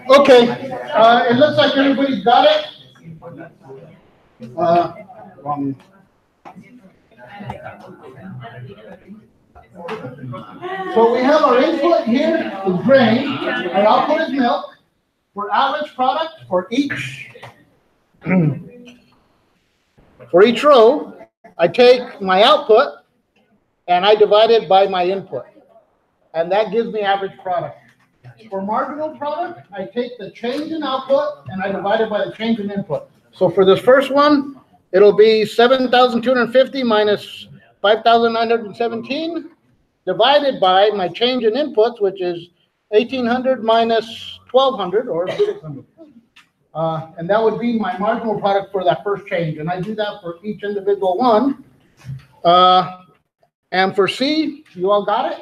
Okay, it looks like everybody's got it. So we have our input here is grain, our output is milk. For average product for each row, I take my output and I divide it by my input, and that gives me average product. For marginal product, I take the change in output and I divide it by the change in input. So for this first one, it'll be 7,250 minus 5,917 divided by my change in inputs, which is 1,800 minus 1,200 or 600. And that would be my marginal product for that first change. And I do that for each individual one. And for C, you all got it?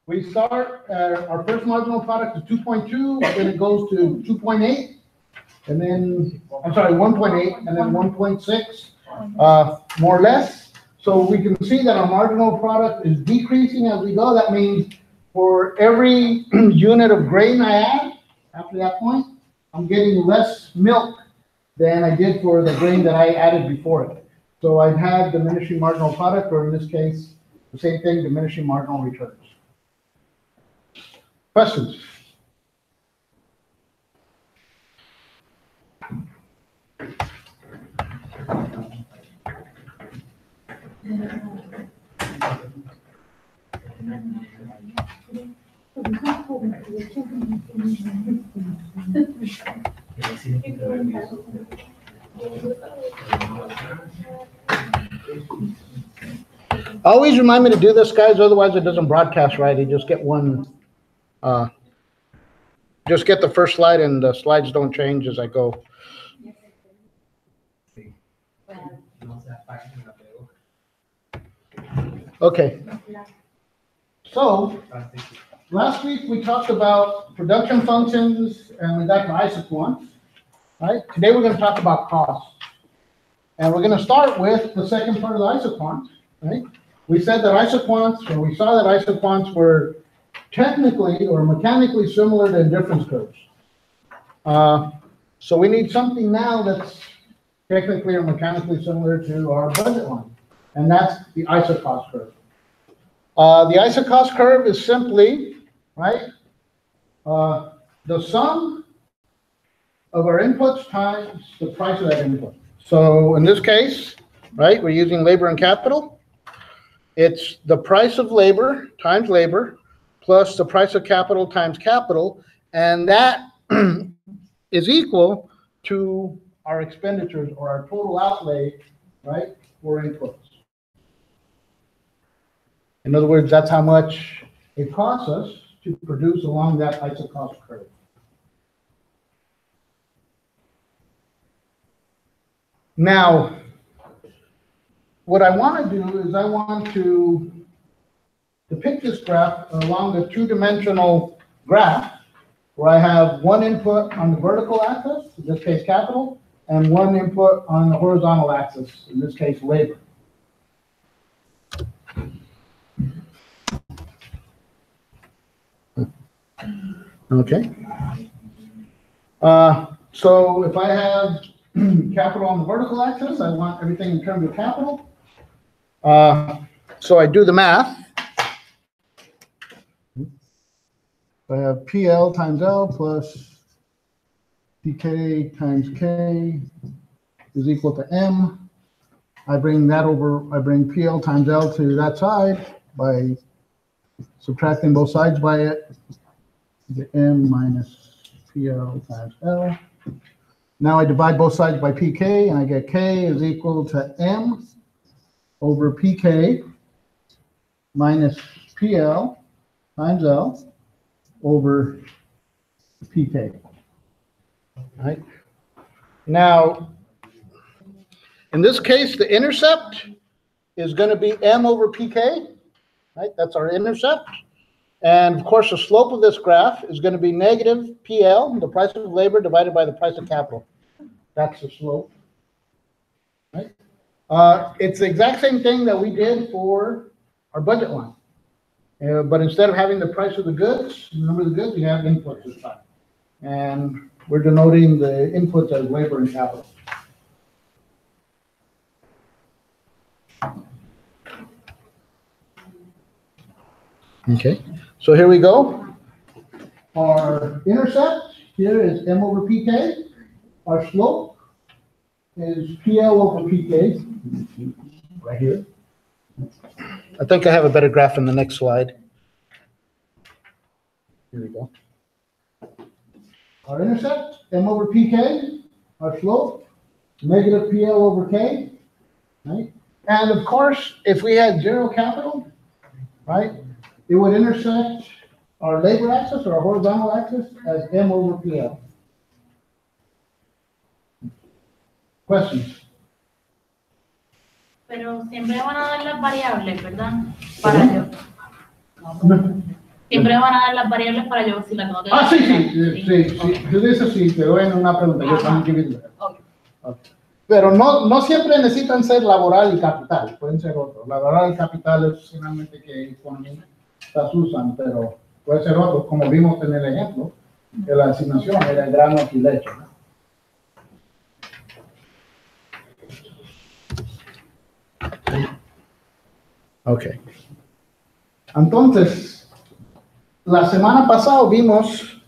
We start, our first marginal product is 2.2, then it goes to 2.8, and then, I'm sorry, 1.8, and then 1.6, more or less. So we can see that our marginal product is decreasing as we go. That means for every unit of grain I add, after that point, I'm getting less milk than I did for the grain that I added before it. So I've had diminishing marginal product, or in this case, the same thing, diminishing marginal returns. Questions? Always remind me to do this, guys, otherwise it doesn't broadcast right. You just get one, just get the first slide and the slides don't change as I go. Okay. So last week we talked about production functions and we got to isoquants, right? Today we're going to talk about costs. And we're going to start with the second part of the isoquants, right? We said that isoquants, or we saw that isoquants were technically or mechanically similar to indifference curves. So we need something now that's technically or mechanically similar to our budget line, and that's the isocost curve. The isocost curve is simply, right, the sum of our inputs times the price of that input. So in this case, right, we're using labor and capital. It's the price of labor times labor plus the price of capital times capital, and that is equal to our expenditures or our total outlay, right, for inputs. In other words, that's how much it costs us to produce along that isocost curve. Now, what I want to do is I want to depict this graph along the two-dimensional graph where I have one input on the vertical axis, in this case capital, and one input on the horizontal axis, in this case labor. Okay. So if I have capital on the vertical axis, I want everything in terms of capital. So I do the math. I have PL times L plus PK times K is equal to M. I bring that over, I bring PL times L to that side by subtracting both sides by it. The M minus PL times L. Now I divide both sides by PK and I get K is equal to M over PK minus PL times L over PK. All right. Now, in this case, the intercept is going to be M over PK, right? That's our intercept. And of course, the slope of this graph is going to be negative PL, the price of labor, divided by the price of capital. That's the slope. Right? It's the exact same thing that we did for our budget line. But instead of having the price of the goods, the number of the goods, we have inputs this time. And we're denoting the inputs as labor and capital. Okay, so here we go. Our intercept here is M over PK. Our slope is PL over PK, right here. I think I have a better graph in the next slide. Here we go. Our intercept, M over PK. Our slope, negative PL over K. Right? And of course, if we had zero capital, right, it would intersect our labor axis or our horizontal axis as M over PL. Questions? Pero siempre van a dar las variables, ¿verdad? Para yo. Siempre van a dar las variables para yo si la tengo que. Ah, sí. Yo de eso sí, te doy una pregunta. Yo también quiero. Okay. Pero no siempre necesitan ser laboral y capital, pueden ser otros. Laboral y capital es finalmente que economistas usan, pero puede ser otro, como vimos en el ejemplo, que la asignación era el grano y leche, ¿no? Ok. Entonces, la semana pasada vimos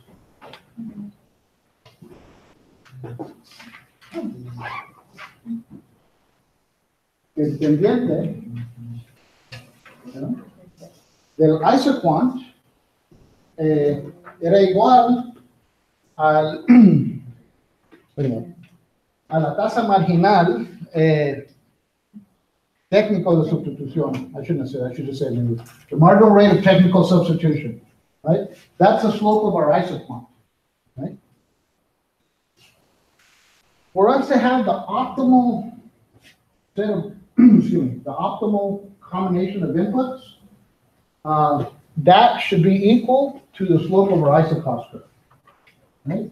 el pendiente, ¿no?, del isoquant era igual al, a la tasa marginal técnico de sustitución. I should have said the marginal rate of technical substitution, right? That's the slope of our isoquant, right? For us to have the optimal set of, the optimal combination of inputs, that should be equal to the slope of our isocost curve, right?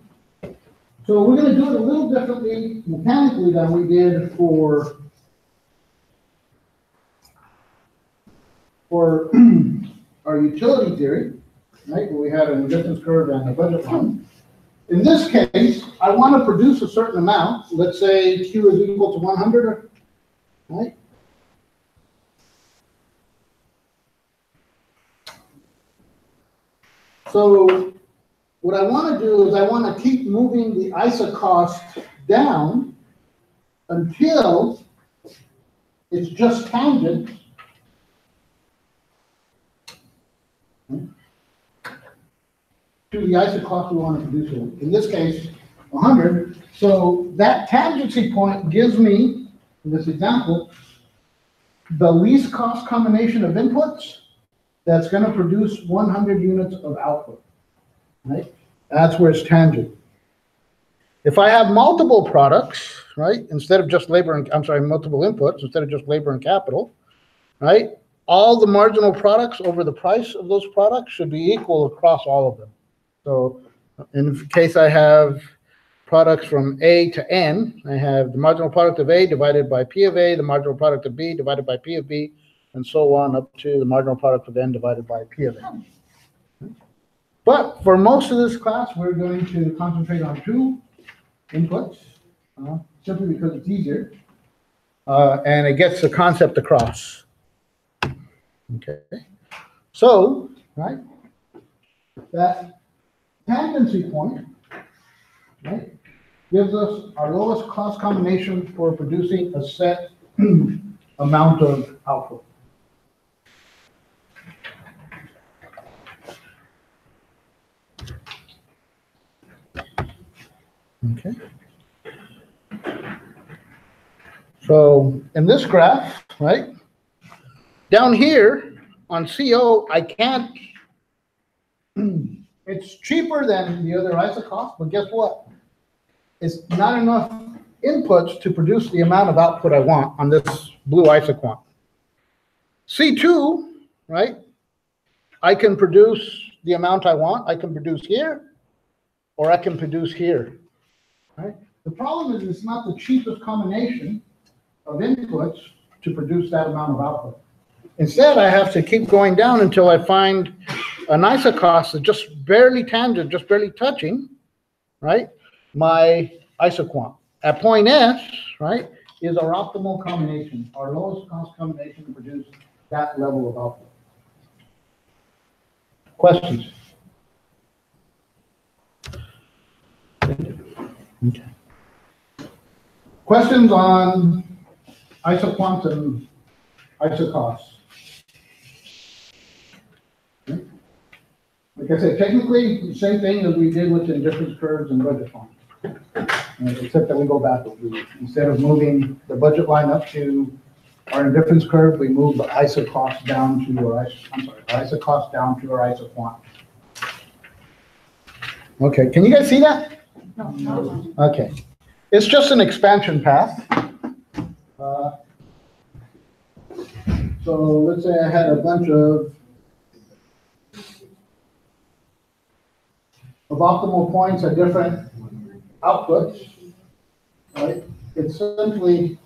So we're going to do it a little differently mechanically than we did for our utility theory, right? Where we had an resistance curve and a budget line. In this case, I want to produce a certain amount. Let's say Q is equal to 100, right? So what I want to do is I want to keep moving the isocost down until it's just tangent to the isocost we want to produce in this case, 100. So that tangency point gives me, in this example, the least cost combination of inputs that's going to produce 100 units of output, right? That's where it's tangent. If I have multiple products, right, instead of just labor and, multiple inputs, instead of just labor and capital, right, all the marginal products over the price of those products should be equal across all of them. So in case I have products from A to N, I have the marginal product of A divided by P of A, the marginal product of B divided by P of B, and so on up to the marginal product of N divided by P of N. But for most of this class, we're going to concentrate on two inputs, simply because it's easier, and it gets the concept across. Okay, so, right, that tangency point, right, gives us our lowest cost combination for producing a set amount of output. Okay. So in this graph, right, down here on CO, I can't, it's cheaper than the other isocost, but guess what? It's not enough inputs to produce the amount of output I want on this blue isoquant. C2, right, I can produce the amount I want. I can produce here, or I can produce here, right? The problem is it's not the cheapest combination of inputs to produce that amount of output. Instead, I have to keep going down until I find an isocost that's just barely tangent, just barely touching, right, my isoquant. At point S, right, is our optimal combination, our lowest cost combination to produce that level of output. Questions? Okay. Questions on isoquants and isocosts? Okay. Like I said, technically, the same thing as we did with the indifference curves and budget lines. Except that we go backwards. Instead of moving the budget line up to our indifference curve, we move the isocost down to our isocost down to our isoquant. Okay, can you guys see that? No. Okay, it's just an expansion path. So let's say I had a bunch of optimal points at different outputs, right? It's simply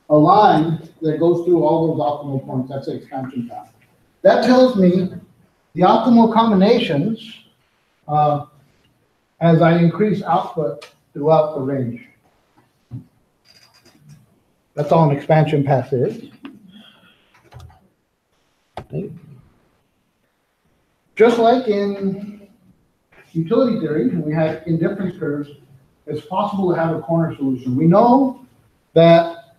a line that goes through all those optimal points. That's the expansion path. That tells me the optimal combinations as I increase output throughout the range. That's all an expansion path is. Just like in utility theory, when we had indifference curves, it's possible to have a corner solution. We know that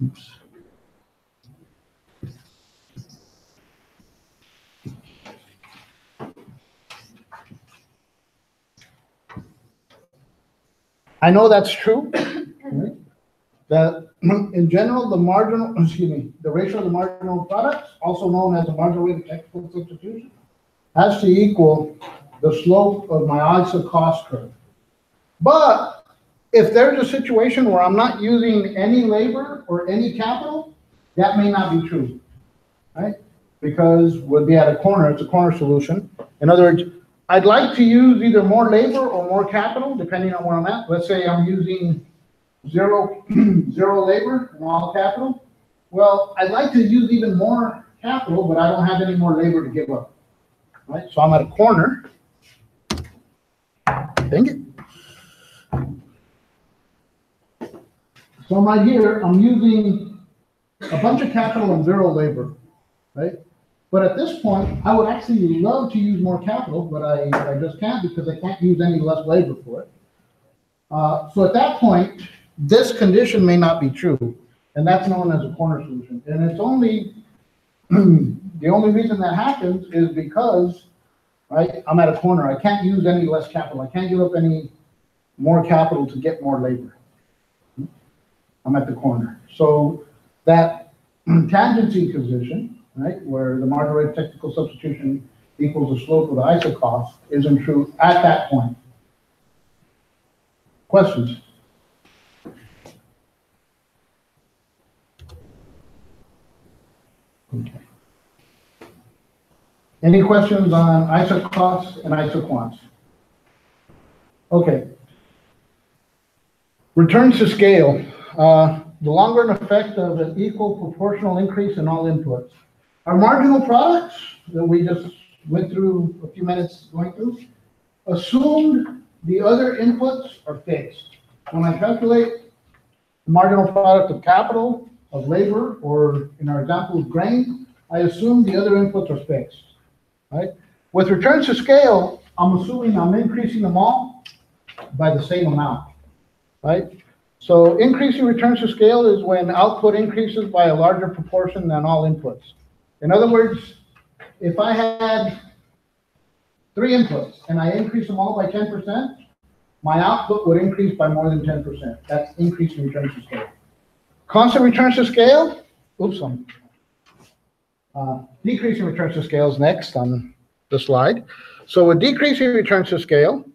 oops. I know that's true, right? That in general, the ratio of the marginal products, also known as the marginal rate of technical substitution, has to equal the slope of my isocost curve. But if there's a situation where I'm not using any labor or any capital, that may not be true, right? Because we'll be at a corner, it's a corner solution. In other words, I'd like to use either more labor or more capital, depending on where I'm at. Let's say I'm using zero labor and all capital. Well, I'd like to use even more capital, but I don't have any more labor to give up, right? So I'm at a corner. Dang it. So I'm right here, I'm using a bunch of capital and zero labor, right? But at this point, I would actually love to use more capital, but I just can't because I can't use any less labor for it. So at that point, this condition may not be true, and that's known as a corner solution. And it's only, the only reason that happens is because, right, I'm at a corner. I can't use any less capital. I can't give up any more capital to get more labor. I'm at the corner. So that tangency position, right, where the marginal rate of technical substitution equals the slope of the isocost isn't true at that point. Questions? Okay. Any questions on isocosts and isoquants? Okay. Returns to scale. The longer an effect of an equal proportional increase in all inputs. Our marginal products that we just went through a few minutes going through assumed the other inputs are fixed. When I calculate the marginal product of capital, of labor, or in our example of grain, I assume the other inputs are fixed, right? With returns to scale, I'm assuming I'm increasing them all by the same amount, right? So increasing returns to scale is when output increases by a larger proportion than all inputs. In other words, if I had 3 inputs and I increase them all by 10%, my output would increase by more than 10%. That's increasing returns to scale. Constant returns to scale, decreasing returns to scale is next on the slide. So with decreasing returns to scale,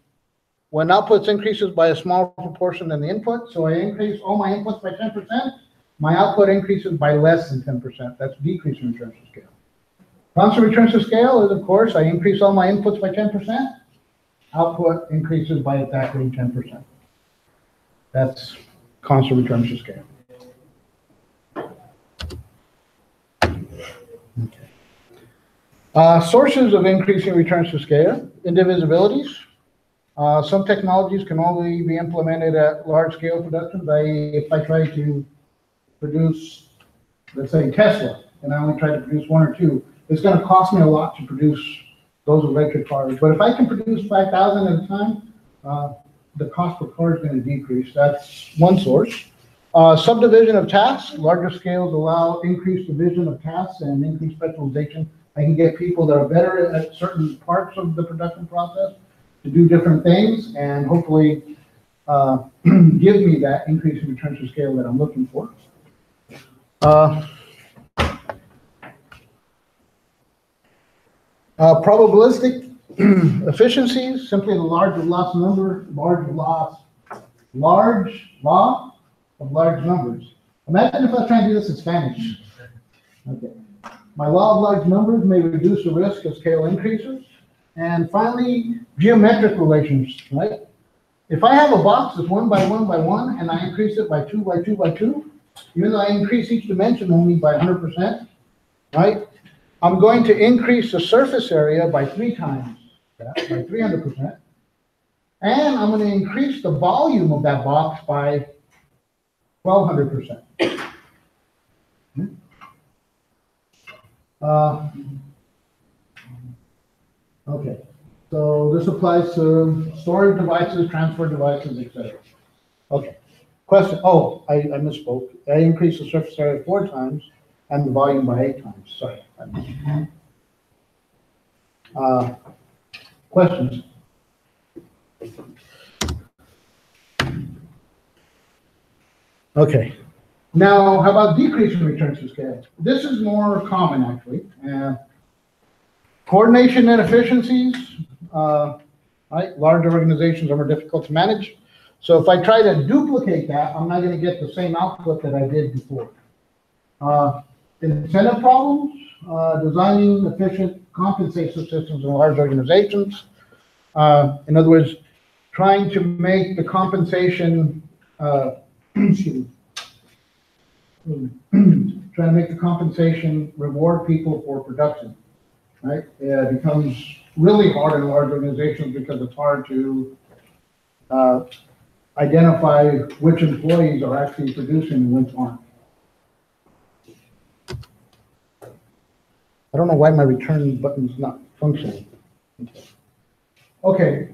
when outputs increases by a smaller proportion than the input, so I increase all my inputs by 10%, my output increases by less than 10%. That's decreasing returns to scale. Constant returns to scale is, of course, I increase all my inputs by 10%. Output increases by exactly 10%. That's constant returns to scale. Okay. Sources of increasing returns to scale, indivisibilities. Some technologies can only be implemented at large scale productions. If I try to produce, let's say Tesla, and I only try to produce one or two, it's going to cost me a lot to produce those electric cars. But if I can produce 5,000 at a time, the cost per car is going to decrease. That's one source. Subdivision of tasks. Larger scales allow increased division of tasks and increased specialization. I can get people that are better at certain parts of the production process to do different things, and hopefully give me that increase in returns to scale that I'm looking for. Probabilistic efficiencies, simply the large law of large numbers. Imagine if I was trying to do this in Spanish. Okay. My law of large numbers may reduce the risk as scale increases. And finally, geometric relations, right? If I have a box that's 1 by 1 by 1, and I increase it by 2 by 2 by 2, even though I increase each dimension only by 100%, right? I'm going to increase the surface area by 3 times that, by 300%. And I'm going to increase the volume of that box by 1,200%. Okay, so this applies to storage devices, transfer devices, etc. Okay, question. Oh, I misspoke. I increased the surface area 4 times and the volume by 8 times. Sorry. Questions? Okay. Now, how about decreasing returns to scale? This is more common, actually. Coordination inefficiencies. Right? Large organizations are more difficult to manage. So if I try to duplicate that, I'm not going to get the same output that I did before. Incentive problems. Designing efficient compensation systems in large organizations. In other words, trying to make the compensation, trying to make the compensation reward people for production, right? It becomes really hard in large organizations because it's hard to identify which employees are actually producing and which aren't. I don't know why my return button is not functioning. Okay,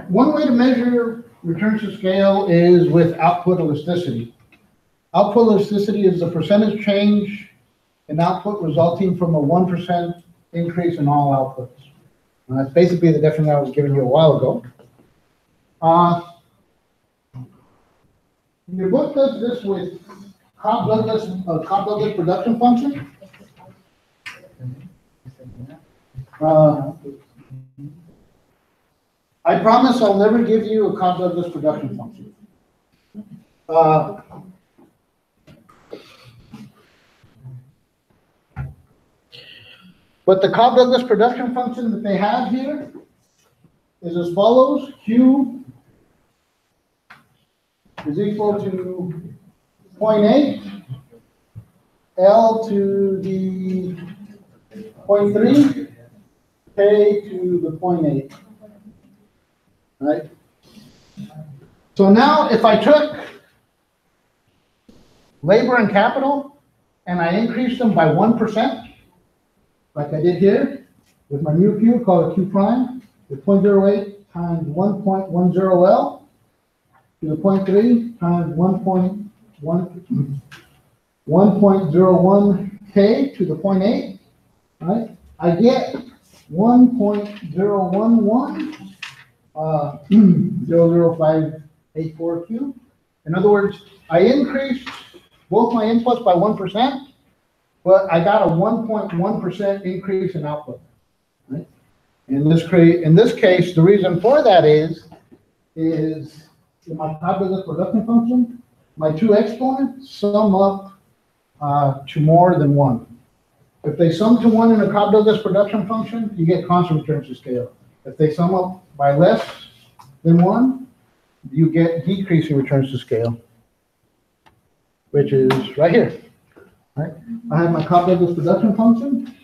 one way to measure returns to scale is with output elasticity. Output elasticity is the percentage change in output resulting from a 1% increase in all outputs. That's basically the definition I was giving you a while ago. Your book does this with Cobb-Douglas production function. I promise I'll never give you a Cobb-Douglas production function. But the Cobb-Douglas production function that they have here is as follows. Q is equal to 0.8, L to the 0.3, K to the 0.8. Right? So now if I took labor and capital and I increased them by 1%, like I did here with my new Q, call it Q prime, with 0.08 times 1.10L to the 0.3 times 1.01K to the 0.8, right? I get 1.011 00584Q. In other words, I increased both my inputs by 1%, but I got a 1.1% increase in output. Right? In this case, the reason for that is in my Cobb-Douglas production function, my 2 exponents sum up to more than one. If they sum to one in a Cobb-Douglas production function, you get constant returns to scale. If they sum up by less than one, you get decreasing returns to scale, which is right here. Right? I have my Cobb-Douglas production function,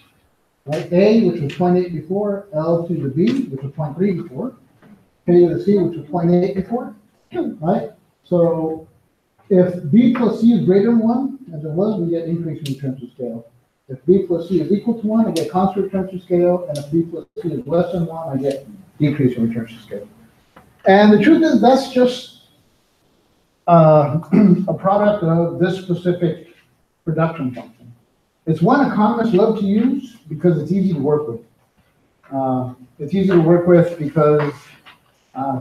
right? A, which was 0.8 before, L to the B, which was 0.3 before, K to the C, which was 0.8 before, right? So if B plus C is greater than 1, as it was, we get increasing returns to scale. If B plus C is equal to 1, I get constant returns to scale, and if B plus C is less than 1, I get decreasing returns to scale. And the truth is, that's just a product of this specific production function. It's one economists love to use because it's easy to work with. It's easy to work with because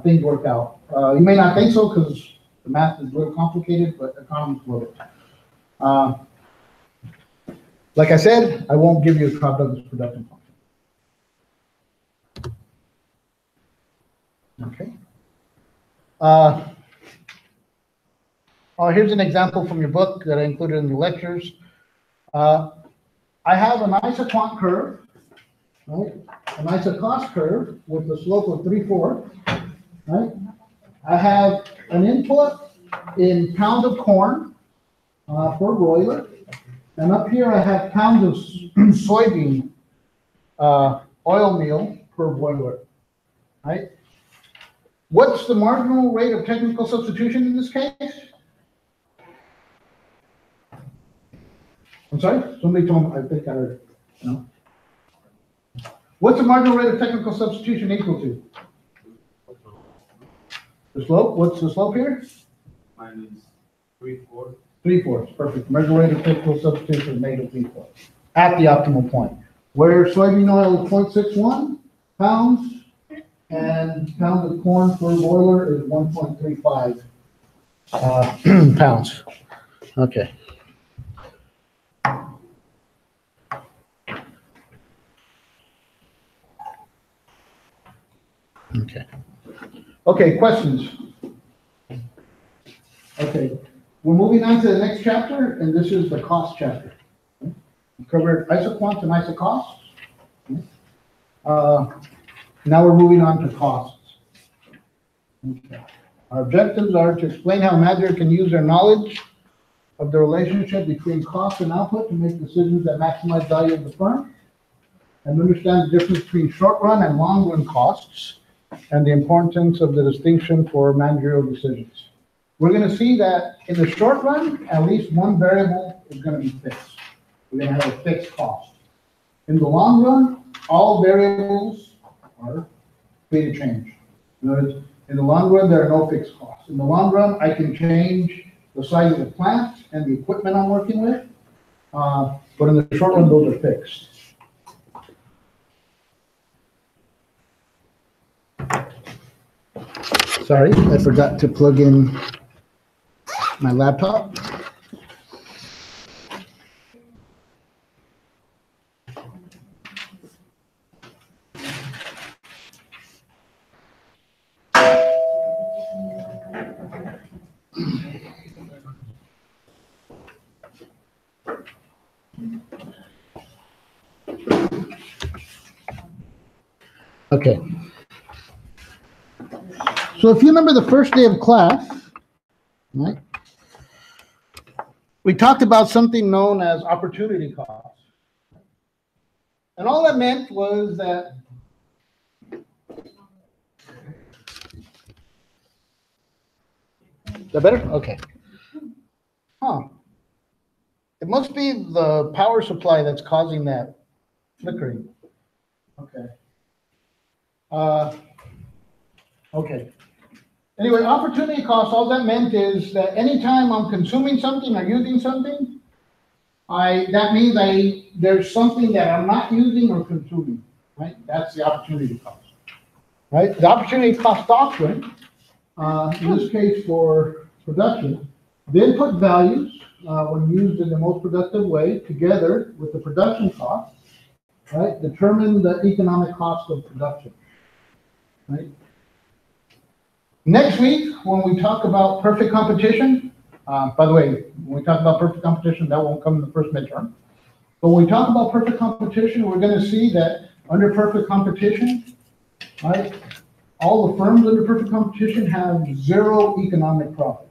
things work out. You may not think so because the math is a little complicated, but economists love it. Like I said, I won't give you a Cobb-Douglas production function. Okay. Here's an example from your book that I included in the lectures. I have an isoquant curve, right? An isocost curve with a slope of 3/4, right? I have an input in pounds of corn for broiler. And up here I have pounds of soybean oil meal per boiler, right? What's the marginal rate of technical substitution in this case? I'm sorry? Somebody told me, I think I heard, no? What's the marginal rate of technical substitution equal to? The slope, what's the slope here? Minus 3/4. 3/4, perfect. Marginal rate of technical substitution is negative 3/4 at the optimal point. Where soybean oil is 0.61 pounds and pounds of corn per boiler is 1.35 pounds. Okay. Okay. Okay, questions? Okay. We're moving on to the next chapter, and this is the cost chapter. We covered isoquants and isocosts. Now we're moving on to costs. Okay. Our objectives are to explain how a manager can use their knowledge of the relationship between cost and output to make decisions that maximize value of the firm, and understand the difference between short-run and long-run costs, and the importance of the distinction for managerial decisions. We're going to see that in the short run, at least one variable is going to be fixed. We're going to have a fixed cost. In the long run, all variables are free to change. In other words, in the long run, there are no fixed costs. In the long run, I can change the size of the plant and the equipment I'm working with, but in the short run, those are fixed. Sorry, I forgot to plug in my laptop. Okay. So if you remember the first day of class, right? We talked about something known as opportunity cost. And all that meant was that is that better? Okay. It must be the power supply that's causing that flickering. Okay. Okay. Anyway, opportunity cost, all that meant is that anytime I'm consuming something or using something, that means there's something that I'm not using or consuming, right? That's the opportunity cost, right? The opportunity cost doctrine, in this case for production, the input values, when used in the most productive way, together with the production cost, right, determine the economic cost of production, right? Next week, when we talk about perfect competition, By the way, when we talk about perfect competition, that won't come in the first midterm. But when we talk about perfect competition, we're going to see that under perfect competition, right, all the firms under perfect competition have zero economic profit.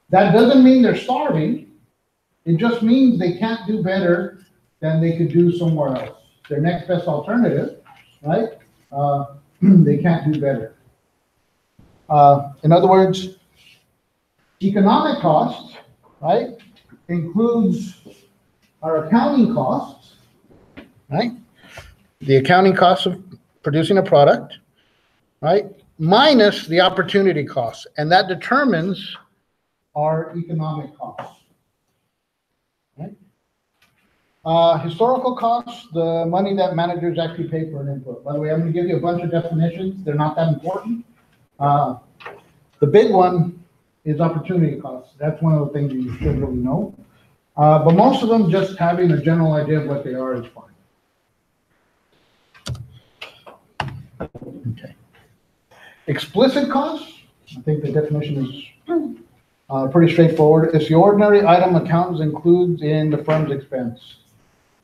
That doesn't mean they're starving. It just means they can't do better than they could do somewhere else. Their next best alternative, right? They can't do better. In other words, economic costs, right, includes our accounting costs, right? The accounting costs of producing a product, right, minus the opportunity costs, and that determines our economic costs. Right? Historical costs, the money that managers actually pay for an input. By the way, I'm going to give you a bunch of definitions. They're not that important. The big one is opportunity costs. That's one of the things you should really know. But most of them, just having a general idea of what they are is fine. Okay. Explicit costs, I think the definition is pretty straightforward. It's the ordinary item accountants includes in the firm's expense.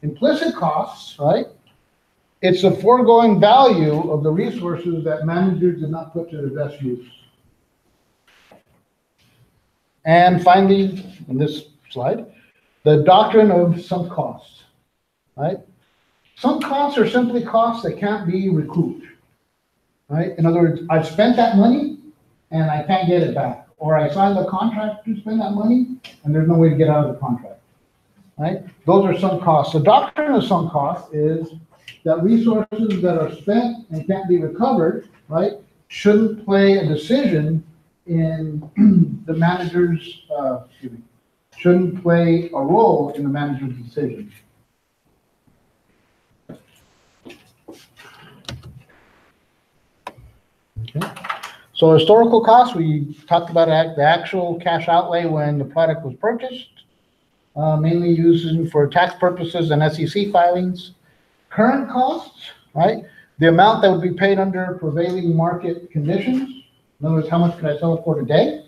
Implicit costs, right? It's the foregoing value of the resources that managers did not put to their best use. And finally, in this slide, the doctrine of sunk costs, right? Sunk costs are simply costs that can't be recouped, right? In other words, I've spent that money and I can't get it back. Or I signed a contract to spend that money and there's no way to get out of the contract, right? Those are sunk costs. The doctrine of sunk costs is that resources that are spent and can't be recovered, right, shouldn't play a decision in the manager's, shouldn't play a role in the manager's decision. Okay. So historical costs, we talked about the actual cash outlay when the product was purchased, mainly used for tax purposes and SEC filings. Current costs, right? The amount that would be paid under prevailing market conditions. In other words, how much could I sell it for today?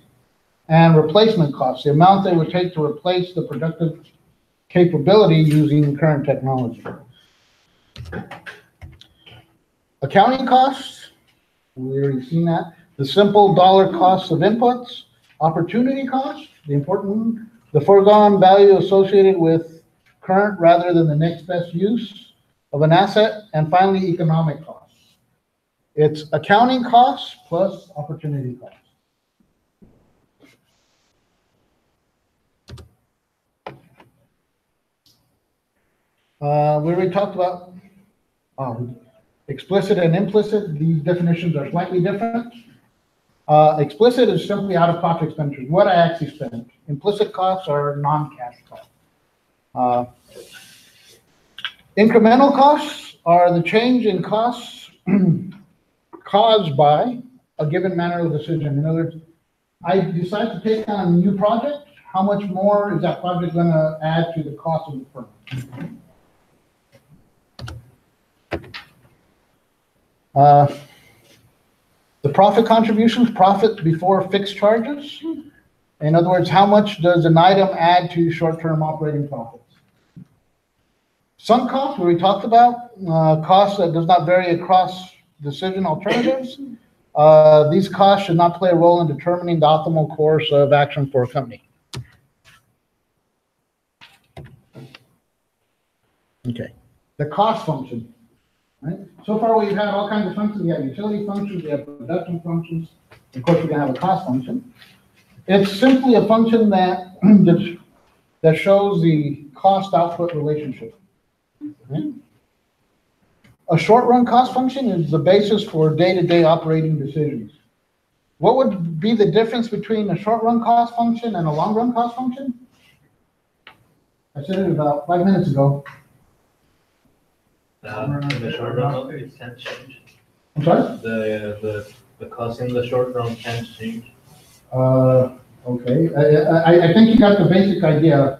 And replacement costs, the amount they would take to replace the productive capability using current technology. Accounting costs, we already seen that. The simple dollar costs of inputs. Opportunity costs, the important one. The foregone value associated with current rather than the next best use of an asset. And finally, economic costs. It's accounting costs plus opportunity costs. We already talked about explicit and implicit. These definitions are slightly different. Explicit is simply out-of-pocket expenditures, what I actually spent. Implicit costs are non-cash costs. Incremental costs are the change in costs caused by a given manner of decision. In other words, I decide to take on a new project. How much more is that project going to add to the cost of the firm? The profit contributions, profit before fixed charges. In other words, how much does an item add to short-term operating profits? Sunk costs, where we talked about, costs that does not vary across decision alternatives. These costs should not play a role in determining the optimal course of action for a company. Okay, the cost function. Right? So far, we've had all kinds of functions. We have utility functions, we have production functions. Of course, we're going to have a cost function. It's simply a function that that shows the cost-output relationship. Right? A short-run cost function is the basis for day-to-day operating decisions. What would be the difference between a short-run cost function and a long-run cost function? I said it about 5 minutes ago. In the short run, it can't change. I'm sorry? The cost in the short run can't change. Okay. I think you got the basic idea.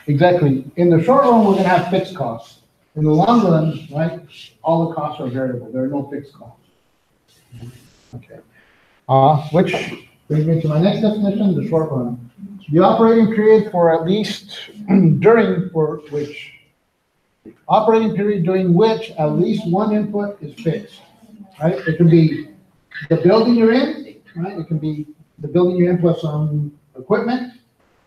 Exactly. In the short run, we're going to have fixed costs. In the long run, right, all the costs are variable. There are no fixed costs. Okay. Which brings me to my next definition, the short run. The operating period for at least operating period during which at least one input is fixed, right? It can be the building you're in, right? It can be the building you in plus some equipment,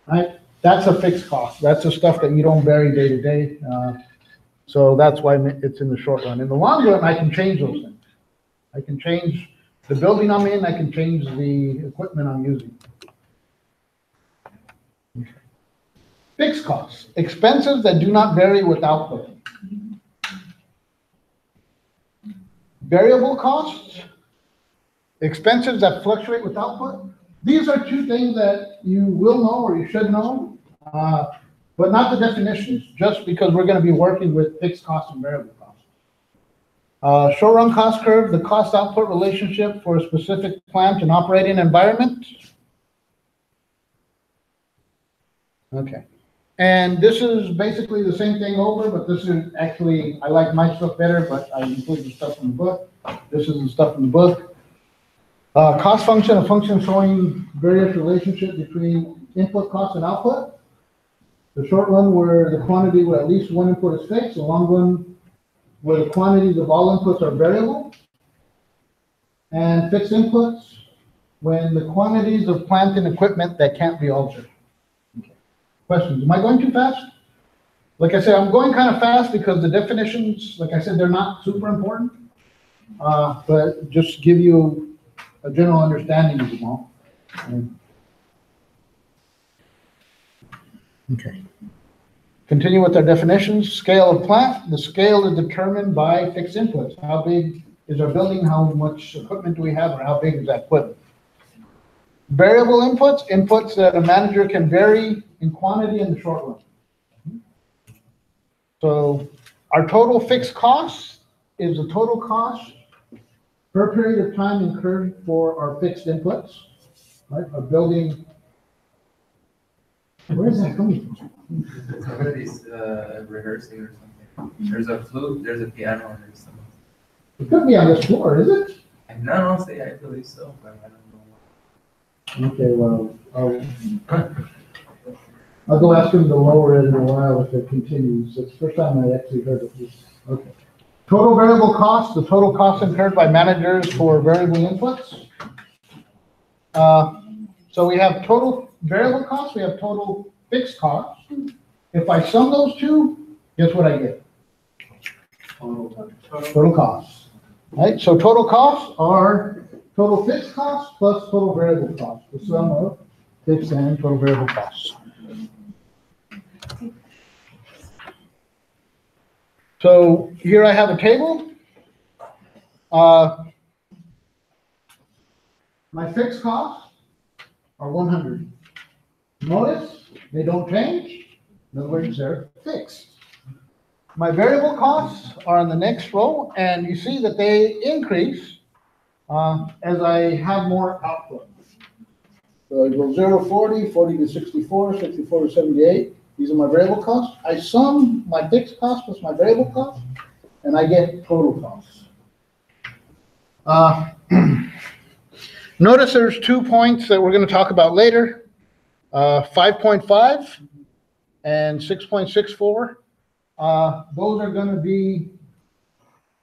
right? That's a fixed cost. That's the stuff that you don't vary day to day. So that's why it's in the short run. In the long run, I can change those things. I can change the building I'm in, I can change the equipment I'm using. Fixed costs, expenses that do not vary with output. Variable costs, expenses that fluctuate with output. These are two things that you will know or you should know, but not the definitions, just because we're going to be working with fixed costs and variable costs. Short run cost curve, the cost output relationship for a specific plant and operating environment. Okay. And this is basically the same thing over, but this is actually, I like my stuff better, but I include the stuff in the book. This is the stuff in the book. Cost function, a function showing various relationship between input cost and output. The short run where the quantity where at least one input is fixed, the long run where the quantities of all inputs are variable. And fixed inputs when the quantities of plant and equipment that can't be altered. Questions? Am I going too fast? Like I said, I'm going kind of fast because the definitions, like I said, they're not super important, but just give you a general understanding of them all. Okay. Continue with our definitions. Scale of plant. The scale is determined by fixed inputs. How big is our building? How much equipment do we have? Or how big is that equipment? Variable inputs, inputs that a manager can vary in quantity in the short run. So our total fixed cost is the total cost per period of time incurred for our fixed inputs, right? A building, where is that coming from? Somebody's rehearsing or something. There's a flute, there's a piano, and there's something. It could be on this floor, is it? No, honestly, I believe so, but I don't know. Okay, well, I'll go ask him to lower it in a while if it continues. It's the first time I actually heard of this. Okay. Total variable cost, the total cost incurred by managers for variable inputs. So we have total variable costs, we have total fixed costs. If I sum those two, guess what I get? Total costs. Right? So total costs are total fixed costs plus total variable costs, the sum of fixed and total variable costs. So here I have a table. My fixed costs are 100. Notice they don't change. In other words, they're fixed. My variable costs are on the next row, and you see that they increase as I have more output. So I go 0 to 40, 40 to 64, 64 to 78. These are my variable costs. I sum my fixed costs plus my variable costs, and I get total costs. Notice there's 2 points that we're going to talk about later, 5.5 and 6.64. Those are going to be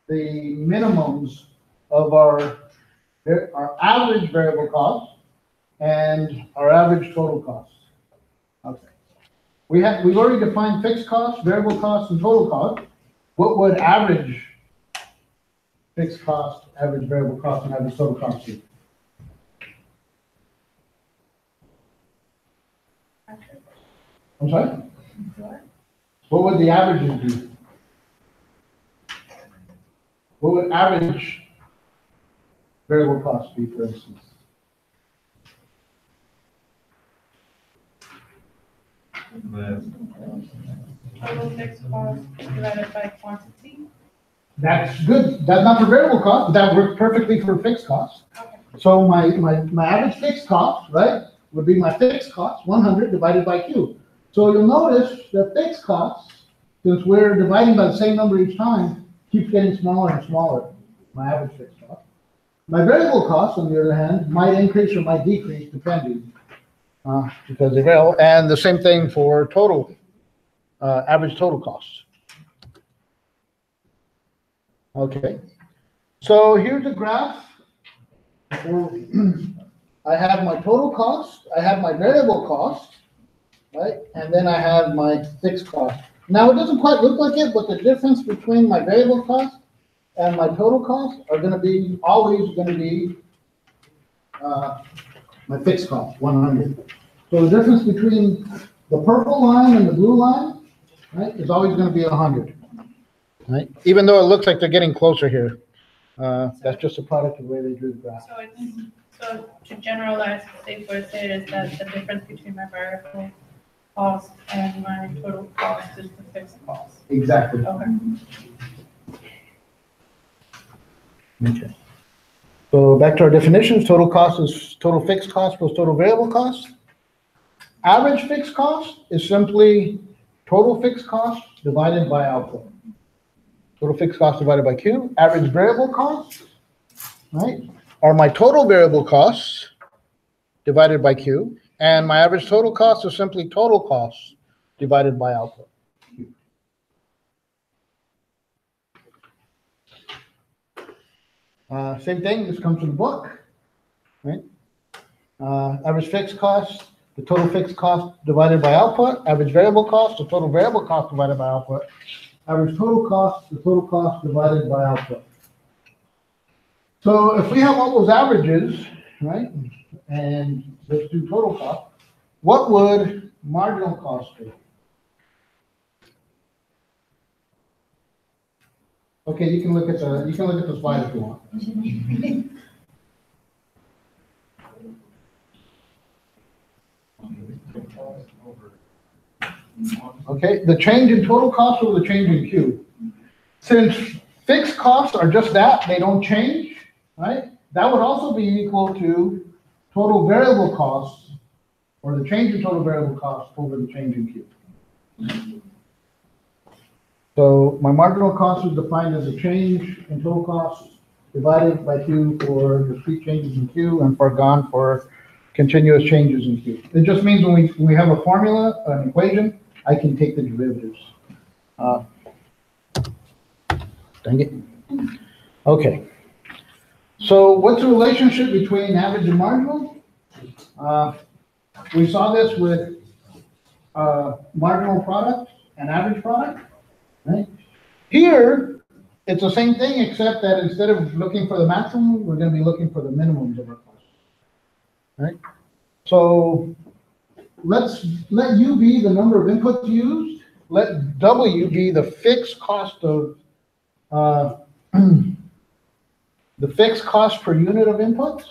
the minimums of our average variable costs and our average total costs. Okay. We've already defined fixed costs, variable costs, and total costs. What would average fixed cost, average variable cost, and average total cost be? I'm sorry? What would the averages be? What would average variable cost be, for instance? Total fixed cost divided by quantity. That's good. That's not for variable cost, but that works perfectly for fixed costs. Okay. So my average fixed cost, right, would be my fixed cost, 100 divided by Q. So you'll notice that fixed costs, since we're dividing by the same number each time, keeps getting smaller and smaller, my average fixed cost. My variable costs, on the other hand, might increase or might decrease depending, because they vary. And the same thing for total, average total costs. Okay, so here's a graph. I have my total cost, I have my variable cost, right? And then I have my fixed cost. Now, it doesn't quite look like it, but the difference between my variable cost and my total cost are gonna be, always gonna be, my fixed cost, 100. So the difference between the purple line and the blue line, right, is always gonna be 100, right? Even though it looks like they're getting closer here. That's just a product of the way they drew the graph. So to generalize, say for say is that the difference between my variable cost and my total cost is the fixed cost. Exactly. Okay. Okay. So back to our definitions, total cost is total fixed cost plus total variable cost. Average fixed cost is simply total fixed cost divided by output. Total fixed cost divided by Q. Average variable cost, right, are my total variable costs divided by Q. And my average total cost is simply total costs divided by output. Same thing, this comes from the book, right? Average fixed cost, the total fixed cost divided by output. Average variable cost, the total variable cost divided by output. Average total cost, the total cost divided by output. So if we have all those averages, right, and let's do total cost, what would marginal cost be? Okay, you can look at the slide if you want. Okay, the change in total cost over the change in Q. Since fixed costs are just that, they don't change, right? That would also be equal to total variable costs, or the change in total variable costs over the change in Q. So my marginal cost is defined as a change in total costs divided by Q for discrete changes in Q and for GON for continuous changes in Q. It just means when we have a formula, an equation, I can take the derivatives. Dang it. Okay. So what's the relationship between average and marginal? We saw this with marginal product and average product, right? Here, it's the same thing, except that instead of looking for the maximum, we're going to be looking for the minimums of our cost, right? So let U be the number of inputs used. Let W be the fixed cost of the fixed cost per unit of inputs.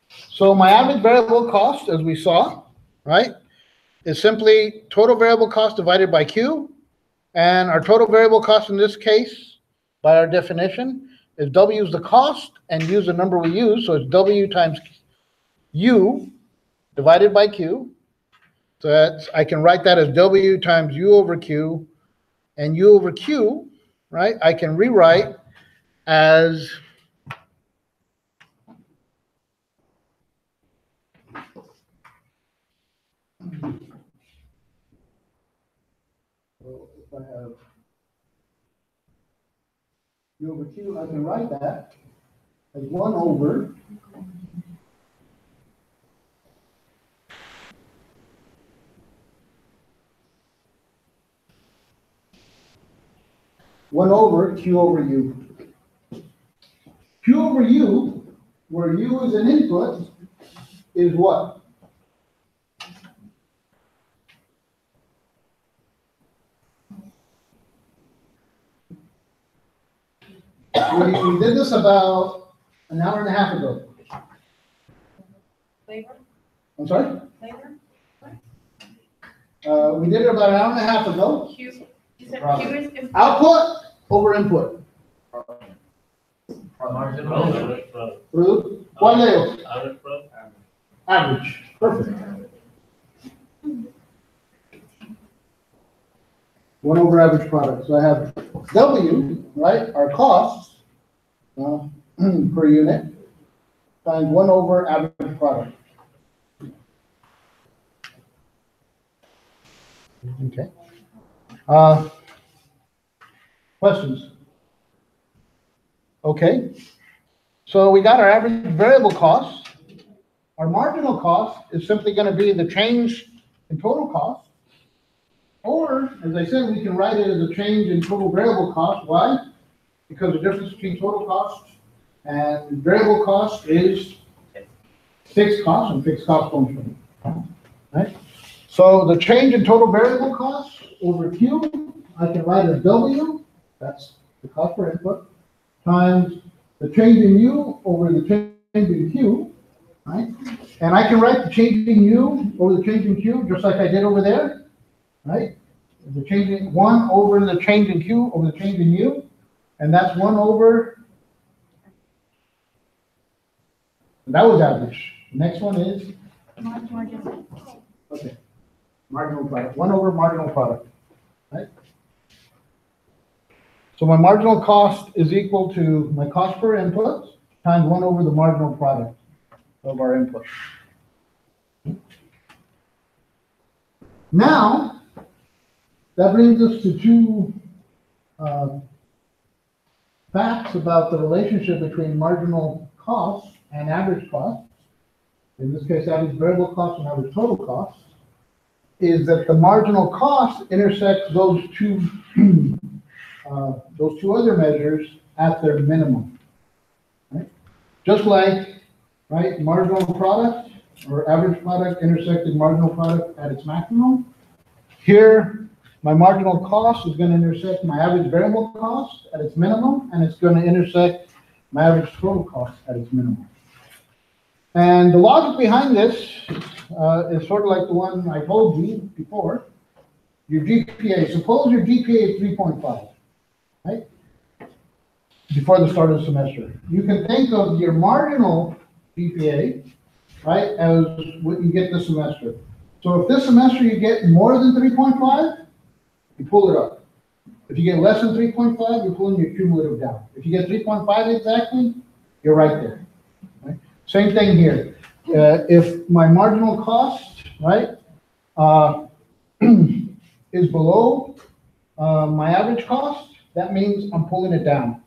So my average variable cost, as we saw, right, is simply total variable cost divided by Q. And our total variable cost in this case, by our definition, is W is the cost and U is the number we use. So it's W times U divided by Q. So that's, I can write that as W times U over Q, and U over Q, right, I can rewrite as so if I have U over Q, I can write that as 1 over Q over U. Q over U, where U is an input, is what? We did this about an hour and a half ago. Labor? I'm sorry? Labor? We did it about an hour and a half ago. Q, you said Q is input. Output over input. Marginal. Through what label? Average product. Average. Perfect. 1 over average product. So I have W, right, our costs, per unit times 1 over average product. Okay. Questions? Okay. So we got our average variable cost. Our marginal cost is simply going to be the change in total cost. Or, as I said, we can write it as a change in total variable cost. Why? Because the difference between total cost and variable cost is fixed cost, and fixed cost function. Right? So the change in total variable cost over Q, I can write as W, that's the cost per input, times the change in U over the change in Q, right? And I can write the change in U over the change in Q, just like I did over there, right? The change in 1 over the change in Q over the change in U, and that's 1 over, that was average. Next one is, okay, marginal product, 1 over marginal product, right? So my marginal cost is equal to my cost per input times 1 over the marginal product of our input. Now, that brings us to two facts about the relationship between marginal costs and average costs. In this case, average variable cost and average total cost, is that the marginal cost intersects those two other measures at their minimum. Right? Just like, right, marginal product or average product intersected marginal product at its maximum. Here, my marginal cost is going to intersect my average variable cost at its minimum, and it's going to intersect my average total cost at its minimum. And the logic behind this is sort of like the one I told you before. Your GPA, suppose your GPA is 3.5, right? Before the start of the semester. You can think of your marginal GPA, right, as what you get this semester. So if this semester you get more than 3.5, you pull it up. If you get less than 3.5, you're pulling your cumulative down. If you get 3.5 exactly, you're right there. Right? Same thing here. If my marginal cost, right, is below my average cost, that means I'm pulling it down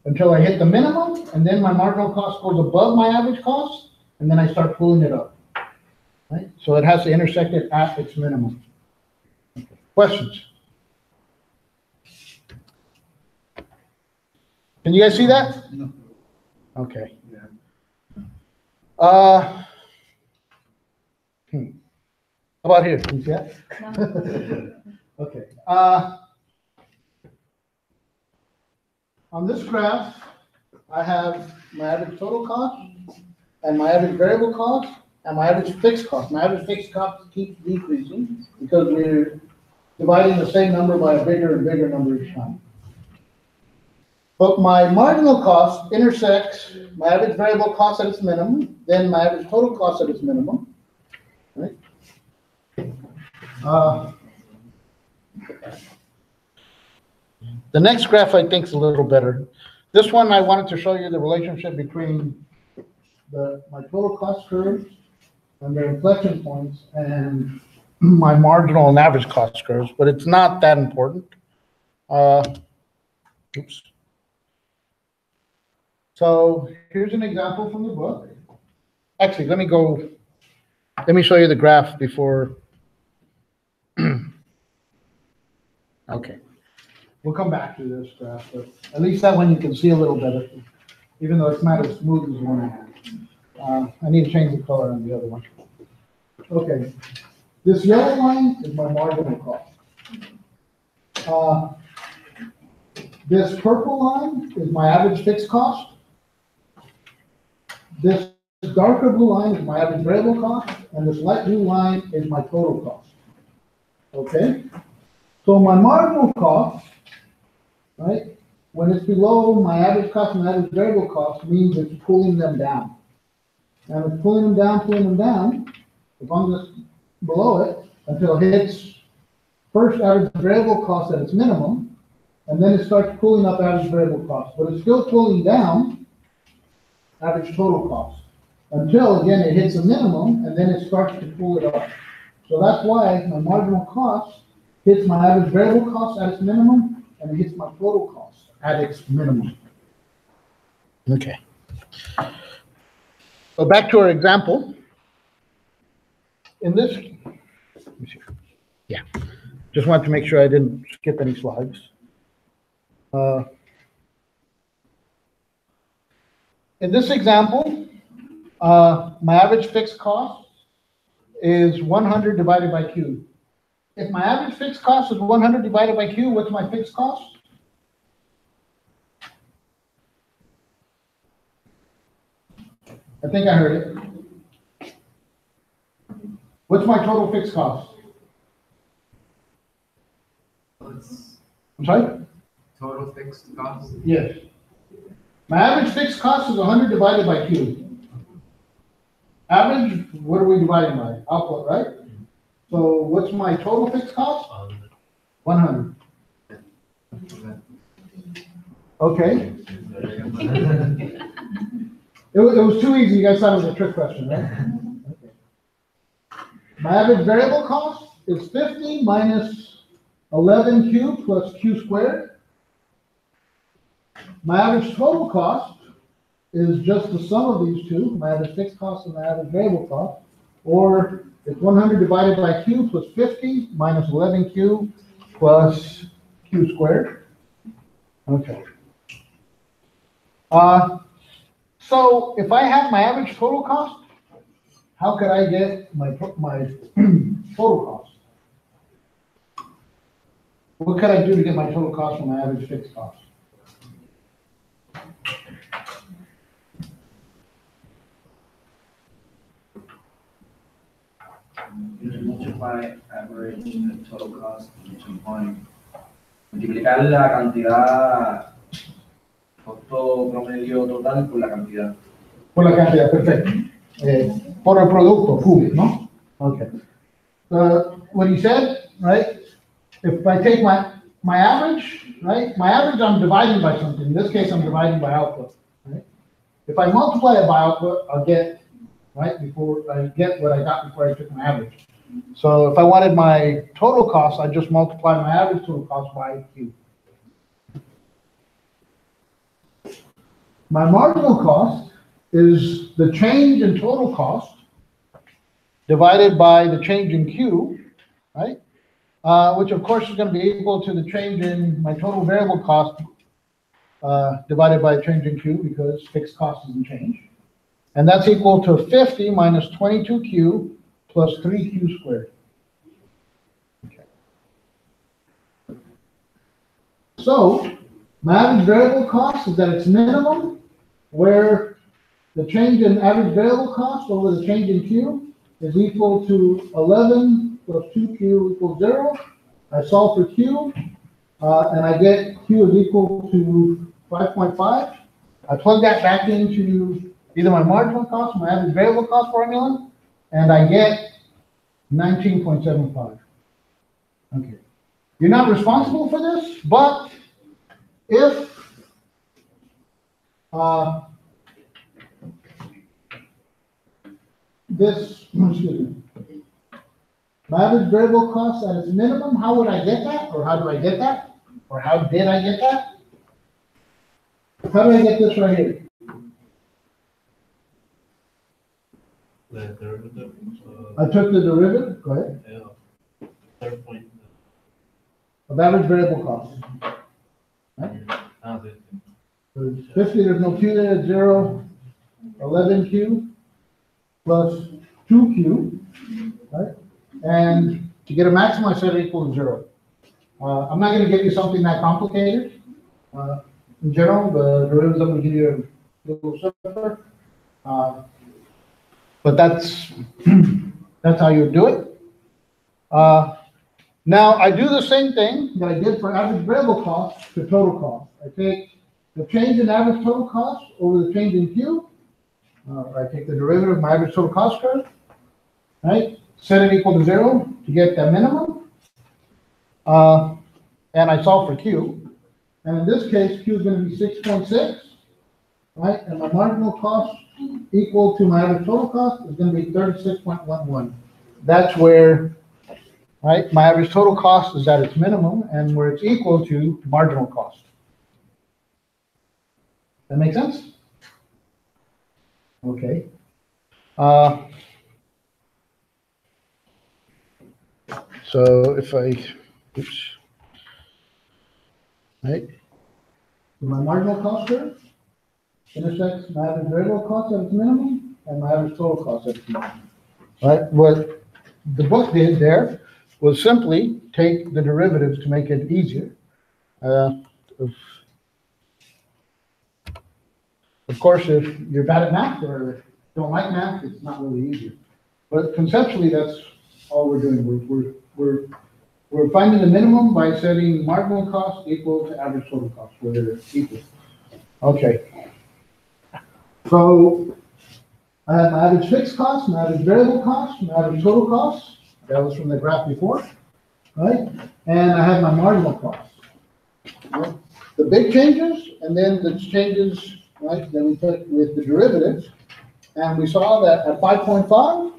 until I hit the minimum, and then my marginal cost goes above my average cost, and then I start pulling it up. Right? So it has to intersect it at its minimum. Okay. Questions? Can you guys see that? No. Okay. Yeah. How about here? Can you see that? Okay. On this graph, I have my average total cost and my average variable cost and my average fixed cost. My average fixed cost keeps decreasing because we're dividing the same number by a bigger and bigger number each time. But my marginal cost intersects my average variable cost at its minimum, then my average total cost at its minimum. Right? The next graph I think is a little better. This one I wanted to show you the relationship between my total cost curves and their inflection points and my marginal and average cost curves, but it's not that important. Oops. So here's an example from the book. Actually, let me show you the graph before. Okay. We'll come back to this graph, but at least that one you can see a little better, even though it's not as smooth as the one I had. I need to change the color on the other one. Okay. This yellow line is my marginal cost. This purple line is my average fixed cost. This darker blue line is my average variable cost, and this light blue line is my total cost. Okay? So my marginal cost, right, when it's below my average cost and average variable cost, means it's pulling them down. And it's pulling them down, as long as it's below it, until it hits first average variable cost at its minimum, and then it starts pulling up average variable cost. But it's still pulling down average total cost, until again, it hits a minimum and then it starts to pull it up. So that's why my marginal cost hits my average variable cost at its minimum and it hits my total cost at its minimum. Okay. So back to our example. In this, let me see. Yeah, just wanted to make sure I didn't skip any slides. In this example, my average fixed cost is 100 divided by Q. If my average fixed cost is 100 divided by Q, what's my fixed cost? I think I heard it. What's my total fixed cost? What's I'm sorry? total fixed cost? Yes. My average fixed cost is 100 divided by Q. Average, what are we dividing by? Output, right? So what's my total fixed cost? 100. Okay. It was too easy. You guys thought it was a trick question, right? Okay. My average variable cost is 50 minus 11Q plus Q squared. My average total cost is just the sum of these two, my average fixed cost and my average variable cost, or it's 100 divided by Q plus 50 minus 11Q plus Q squared. Okay. So if I have my average total cost, how could I get my total cost? What could I do to get my total cost from my average fixed cost? You multiply average and total cost into one. Multiplicar la cantidad, costo promedio total por la cantidad. Por la cantidad, perfecto. Por el producto, Q, ¿no? Okay. What he said, right? If I take my average, right? My average I'm dividing by something. In this case, I'm dividing by output, right? If I multiply it by output, I'll get, right? Before I get what I got before I took my average. So if I wanted my total cost, I just multiply my average total cost by Q. My marginal cost is the change in total cost divided by the change in Q, right? Which of course is going to be equal to the change in my total variable cost divided by the change in Q, because fixed cost doesn't change. And that's equal to 50 minus 22Q plus 3Q squared. Okay. So my average variable cost is at its minimum, where the change in average variable cost over the change in Q is equal to 11 plus 2Q equals 0. I solve for Q, and I get Q is equal to 5.5. I plug that back into either my marginal cost or my average variable cost formula, and I get 19.75. Okay. You're not responsible for this, but if my average variable cost at its minimum, how would I get that? Or how do I get that? Or how did I get that? How do I get this right here? The derivative, I took the derivative, go ahead, yeah, third point. of average variable cost. The So 50, there's no Q there, it's 0, 11Q plus 2Q, right? And to get a maximum, I said it equals 0. I'm not going to give you something that complicated. In general, the derivatives I'm going to give you a little simpler. But that's how you do it. Now, I do the same thing that I did for average variable cost to total cost. I take the change in average total cost over the change in Q. I take the derivative of my average total cost curve, right? Set it equal to 0 to get the minimum. And I solve for Q. And in this case, Q is going to be 6.6. right? And my marginal cost equal to my average total cost is gonna be 36.11. That's where, right, my average total cost is at its minimum and where it's equal to marginal cost. That make sense? Okay. So if I, oops, right? So my marginal cost curve intersects my average variable cost at its minimum and my average total cost at its minimum. Right? What the book did there was simply take the derivatives to make it easier. Of course, if you're bad at math or don't like math, it's not really easy. But conceptually, that's all we're doing. We're finding the minimum by setting marginal cost equal to average total cost, where they're equal. Okay. So I have my average fixed cost, my average variable cost, my average total cost. That was from the graph before, right? And I have my marginal cost. Right? The big changes, and then the changes, right, that we took with the derivatives. And we saw that at 5.5,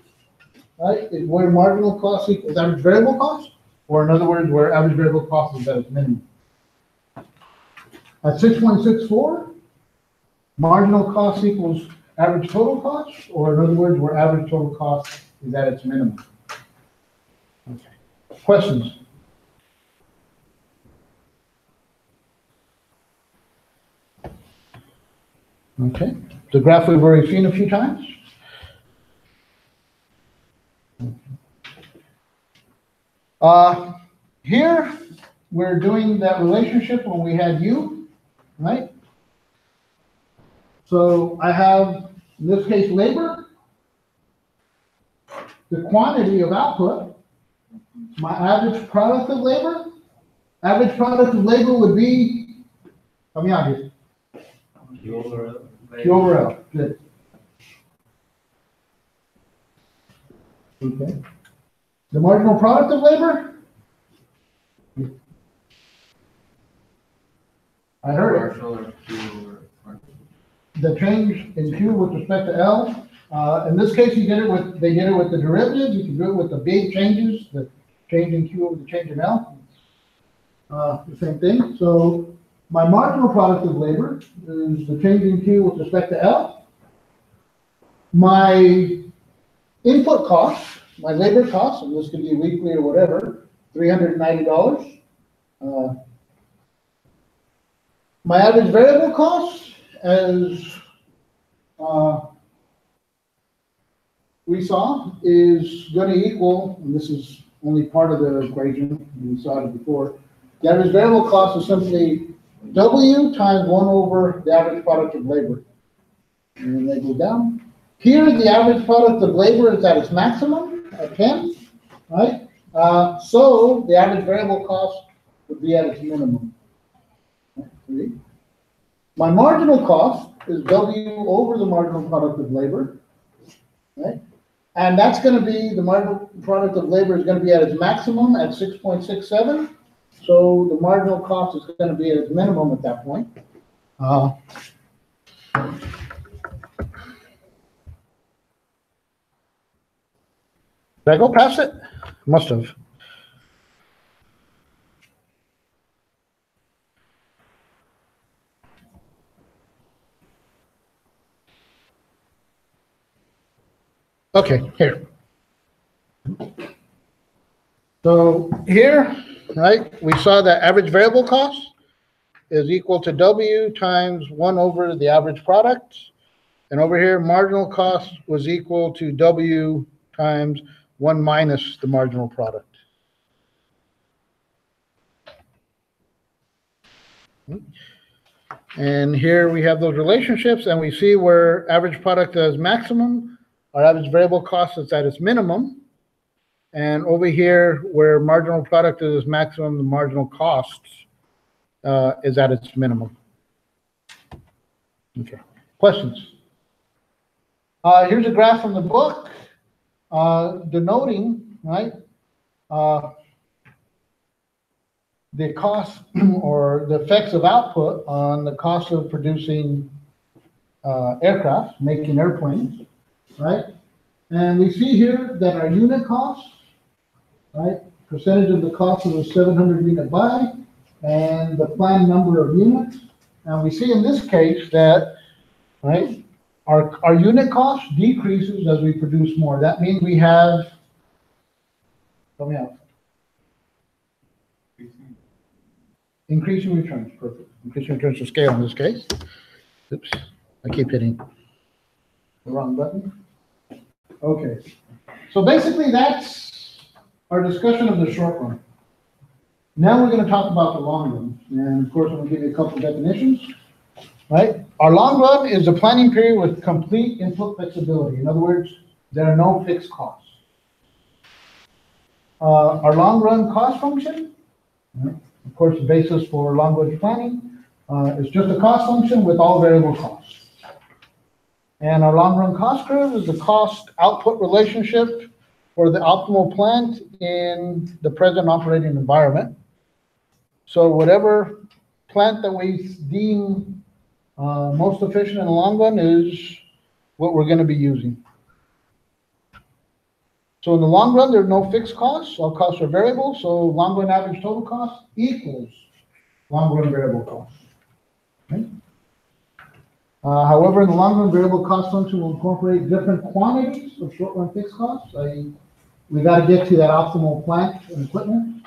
right, is where marginal cost equals average variable cost, or in other words, where average variable cost is at its minimum. At 6.64, marginal cost equals average total cost, or in other words, where average total cost is at its minimum. Okay. Questions? Okay. The graph we've already seen a few times. Here, we're doing that relationship when we had U, right? So I have, in this case, labor, the quantity of output, my average product of labor. Average product of labor would be, help me out here. Q over L. Q over L, good. Okay. The marginal product of labor? I heard it. Partial or Q over. The change in Q with respect to L. In this case, they did it with the derivative. You can do it with the big changes, the change in Q over the change in L. The same thing. So my marginal product of labor is the change in Q with respect to L. My input cost, my labor cost, and this could be weekly or whatever, $390. My average variable cost, as we saw, is going to equal, and this is only part of the equation, we saw it before. The average variable cost is simply W times 1 over the average product of labor. And then they go down. Here, the average product of labor is at its maximum at 10, right? So the average variable cost would be at its minimum. My marginal cost is W over the marginal product of labor, right? And that's going to be, the marginal product of labor is going to be at its maximum at 6.67. So the marginal cost is going to be at its minimum at that point. Did I go past it? Must have. Okay, here. So here, right, we saw that average variable cost is equal to W times 1 over the average product. And over here, marginal cost was equal to W times 1 minus the marginal product. And here we have those relationships, and we see where average product is maximum, our average variable cost is at its minimum. And over here, where marginal product is maximum, the marginal cost is at its minimum. Okay, questions? Here's a graph from the book denoting, right, the cost or the effects of output on the cost of producing aircraft, making airplanes, right? And we see here that our unit cost, right, percentage of the cost of a 700 unit buy, and the planned number of units. And we see in this case that, right, our unit cost decreases as we produce more. That means we have, help me out. Increasing returns, perfect. Increasing returns to scale in this case. Oops, I keep hitting the wrong button. Okay, so basically that's our discussion of the short run. Now we're going to talk about the long run, and of course I'm going to give you a couple definitions. Right, our long run is a planning period with complete input flexibility. In other words, there are no fixed costs. Our long run cost function, right, of course, the basis for long range planning is just a cost function with all variable costs. And our long run cost curve is the cost output relationship for the optimal plant in the present operating environment. So whatever plant that we deem most efficient in the long run is what we're going to be using. So in the long run, there are no fixed costs. All costs are variable. So long run average total cost equals long run variable cost. Okay? However, in the long run, variable cost function will incorporate different quantities of short run fixed costs. We got to get to that optimal plant and equipment.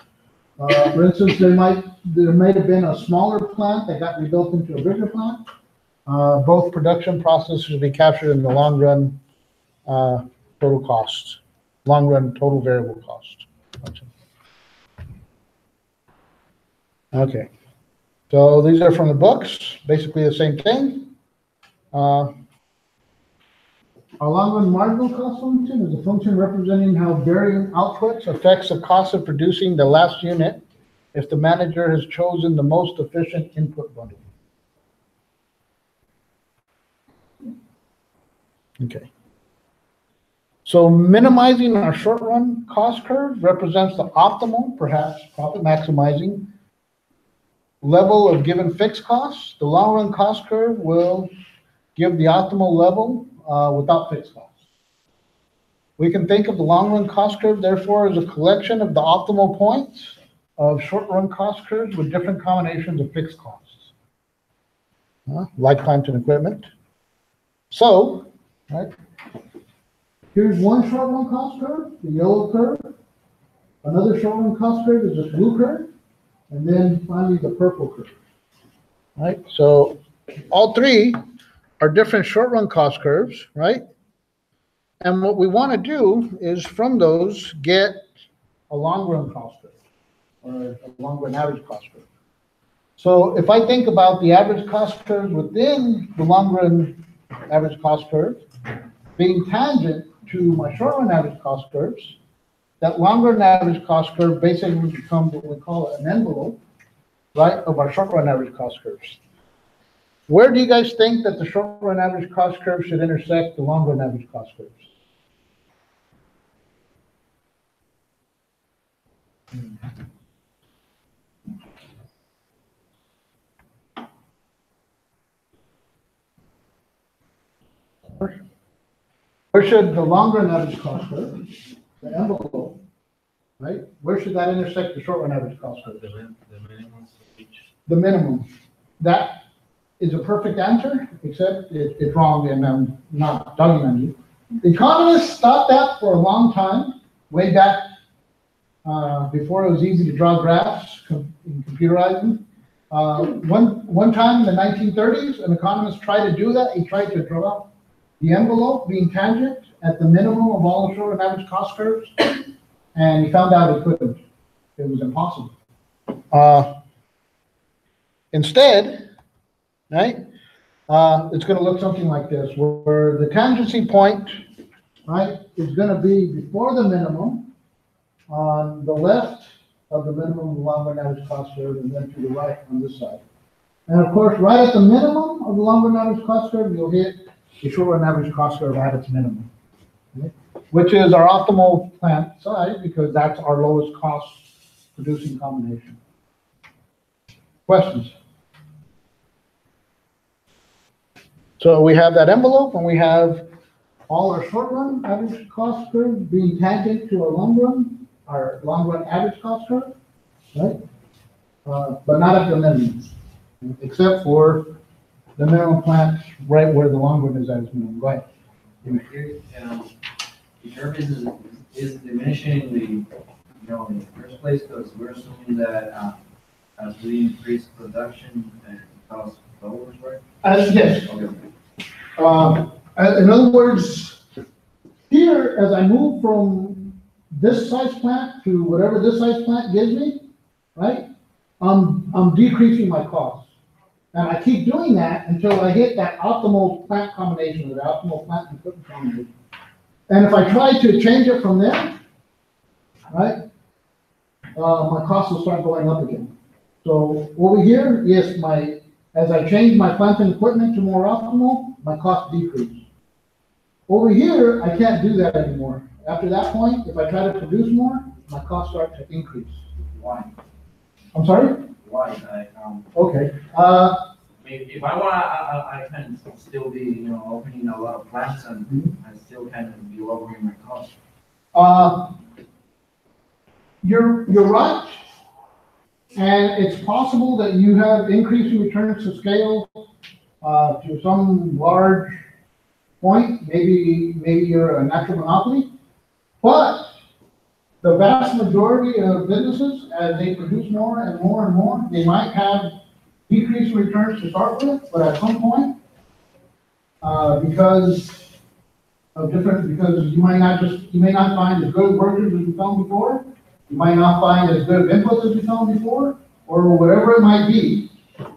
For instance, there may have been a smaller plant that got rebuilt into a bigger plant. Both production processes will be captured in the long run total cost, long run total variable cost. Okay, so these are from the books, basically the same thing. Our long run marginal cost function is a function representing how varying outputs affects the cost of producing the last unit if the manager has chosen the most efficient input bundle. Okay. So minimizing our short run cost curve represents the optimal, perhaps profit maximizing level of given fixed costs. The long run cost curve will give the optimal level without fixed costs. We can think of the long run cost curve, therefore, as a collection of the optimal points of short run cost curves with different combinations of fixed costs, like plant and equipment. So, right, here's one short run cost curve, the yellow curve. Another short run cost curve is this blue curve. And then finally the purple curve. Right, so all three are different short run cost curves, right? And what we want to do is from those get a long run cost curve or a long run average cost curve. So if I think about the average cost curve within the long run average cost curve being tangent to my short run average cost curves, that long run average cost curve basically becomes what we call an envelope, right, of our short run average cost curves. Where do you guys think that the short run average cost curve should intersect the long run average cost curves? Where should the long run average cost curve, the envelope, right? Where should that intersect the short run average cost curve? The minimum of each. The minimum. That is a perfect answer, except it's wrong, and I'm not dogging on you. The economists thought that for a long time, way back before it was easy to draw graphs in computerizing. One time in the 1930s, an economist tried to do that. He tried to draw the envelope being tangent at the minimum of all the short and average cost curves, and he found out he couldn't. It was impossible. Instead, right, it's going to look something like this, where the tangency point, right, is going to be before the minimum on the left of the minimum long run average cost curve, and then to the right on this side. And of course, right at the minimum of the long run average cost curve, you'll hit the short run average cost curve at its minimum, okay? Which is our optimal plant size, because that's our lowest cost producing combination. Questions? So we have that envelope and we have all our short run average cost curve being tangent to our long run average cost curve, right? But not at the minimums, except for the minimum plant right where the long run is at its minimum. Go ahead. Here, the curve is diminishing in the first place, because we're assuming that, as we increase production and cost lowers, right? Yes. Okay. In other words, here, as I move from this size plant to whatever this size plant gives me, right? I'm decreasing my costs. And I keep doing that until I hit that optimal plant combination, or the optimal plant and equipment combination. And if I try to change it from there, right, my costs will start going up again. So over here, yes, as I change my plant and equipment to more optimal, my costs decrease. Over here, I can't do that anymore. After that point, if I try to produce more, my costs start to increase. Why? I'm sorry? Why? Okay. If I want, I can still be, opening a lot of plants and still kind of be lowering my costs. You're right. And it's possible that you have increasing returns to scale to some large point. Maybe you're a natural monopoly. But the vast majority of businesses, as they produce more and more and more, they might have decreasing returns to start with, but at some point, because you may not find as good workers as you found before, you might not find as good inputs as you found before, or whatever it might be,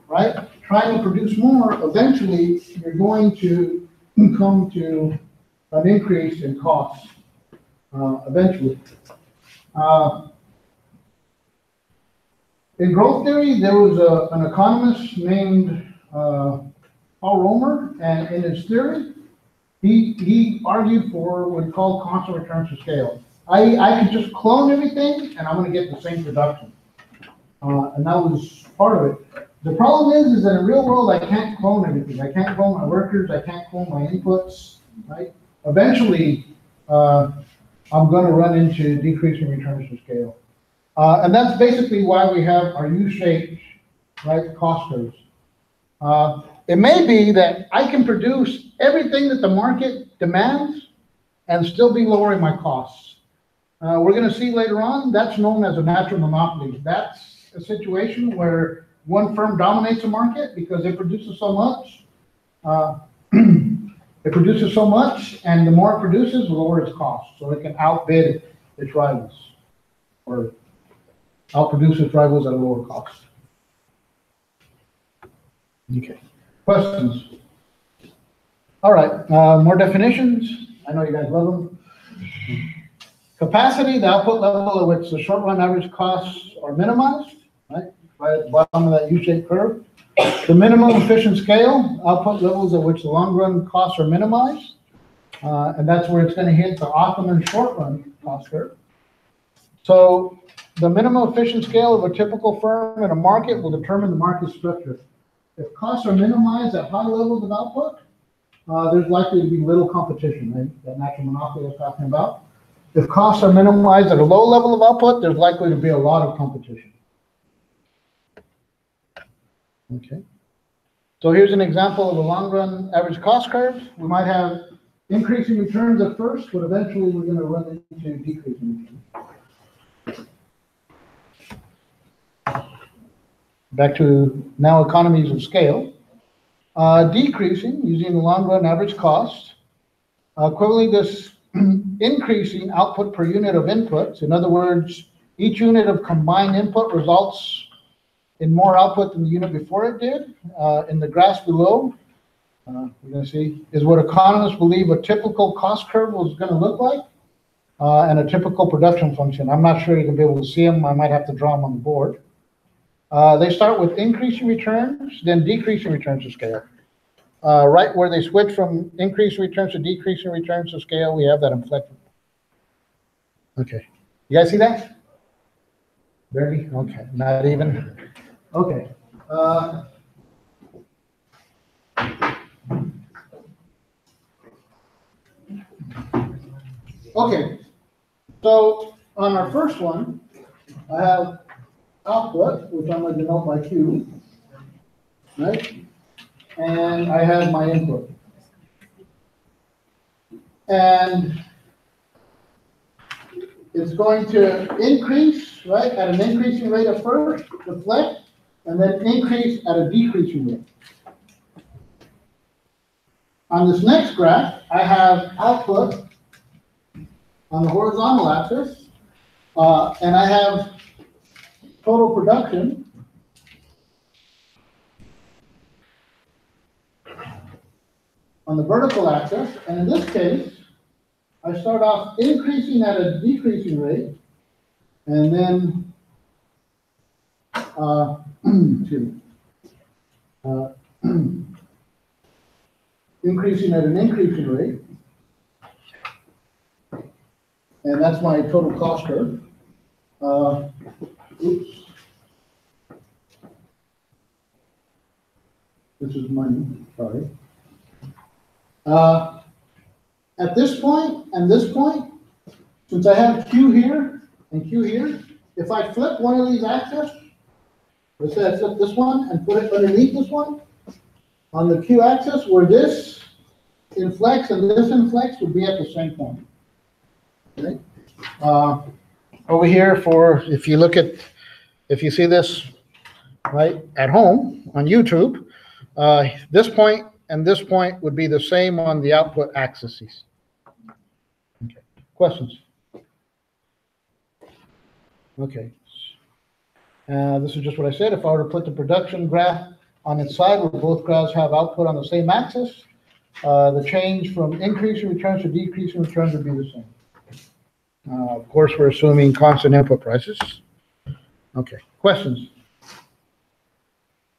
right? Trying to produce more, eventually, you're going to come to an increase in costs, eventually. In growth theory, there was an economist named Paul Romer, and in his theory, he argued for what he called constant returns to scale. I could just clone everything, and I'm going to get the same production, and that was part of it. The problem is that in the real world, I can't clone everything. I can't clone my workers. I can't clone my inputs, right? Eventually, I'm going to run into decreasing returns to scale. And that's basically why we have our U-shaped, right, cost curves. It may be that I can produce everything that the market demands and still be lowering my costs. We're going to see later on, that's known as a natural monopoly. That's a situation where one firm dominates the market because it produces so much. It produces so much, and the more it produces, the lower its cost. So it can outbid its rivals, or outproduce its rivals at a lower cost. Okay. Questions? All right, more definitions. I know you guys love them. Capacity, the output level at which the short run average costs are minimized, right at the bottom of that U-shaped curve. The minimum efficient scale, output levels at which the long run costs are minimized. And that's where it's going to hit the optimum short run cost curve. So the minimum efficient scale of a typical firm in a market will determine the market structure. If costs are minimized at high levels of output, there's likely to be little competition, right? That natural monopoly I was talking about. If costs are minimized at a low level of output, there's likely to be a lot of competition. Okay. So here's an example of a long run average cost curve. We might have increasing returns at first, but eventually we're going to run into decreasing returns. Back to now economies of scale. Decreasing using the long run average cost. Equivalently, this increasing output per unit of inputs. In other words, each unit of combined input results in more output than the unit before it did. In the graphs below, we're going to see is what economists believe a typical cost curve is going to look like, and a typical production function. I'm not sure you can be able to see them. I might have to draw them on the board. They start with increasing returns, then decreasing returns to scale. Right where they switch from increasing returns to decreasing returns to scale, we have that inflection. Okay, you guys see that? Barely? Okay, not even. Okay. Okay, so on our first one, I have output, which I'm going to denote by Q, right? And I have my input. And it's going to increase, right, at an increasing rate at first, deflect, and then increase at a decreasing rate. On this next graph, I have output on the horizontal axis, and I have total production on the vertical axis, and in this case, I start off increasing at a decreasing rate, and then, increasing at an increasing rate, and that's my total cost curve. Oops. This is money, sorry. At this point and this point, since I have Q here and Q here, if I flip one of these axes, let's say I flip this one and put it underneath this one, on the Q axis where this inflects and this inflects would be at the same point. Okay? Over here if you see this right at home on YouTube, this point and this point would be the same on the output axes. Okay. Questions? Okay. This is just what I said. If I were to put the production graph on its side, where both graphs have output on the same axis, the change from increasing returns to decreasing returns would be the same. Of course, we're assuming constant input prices. Okay. Questions?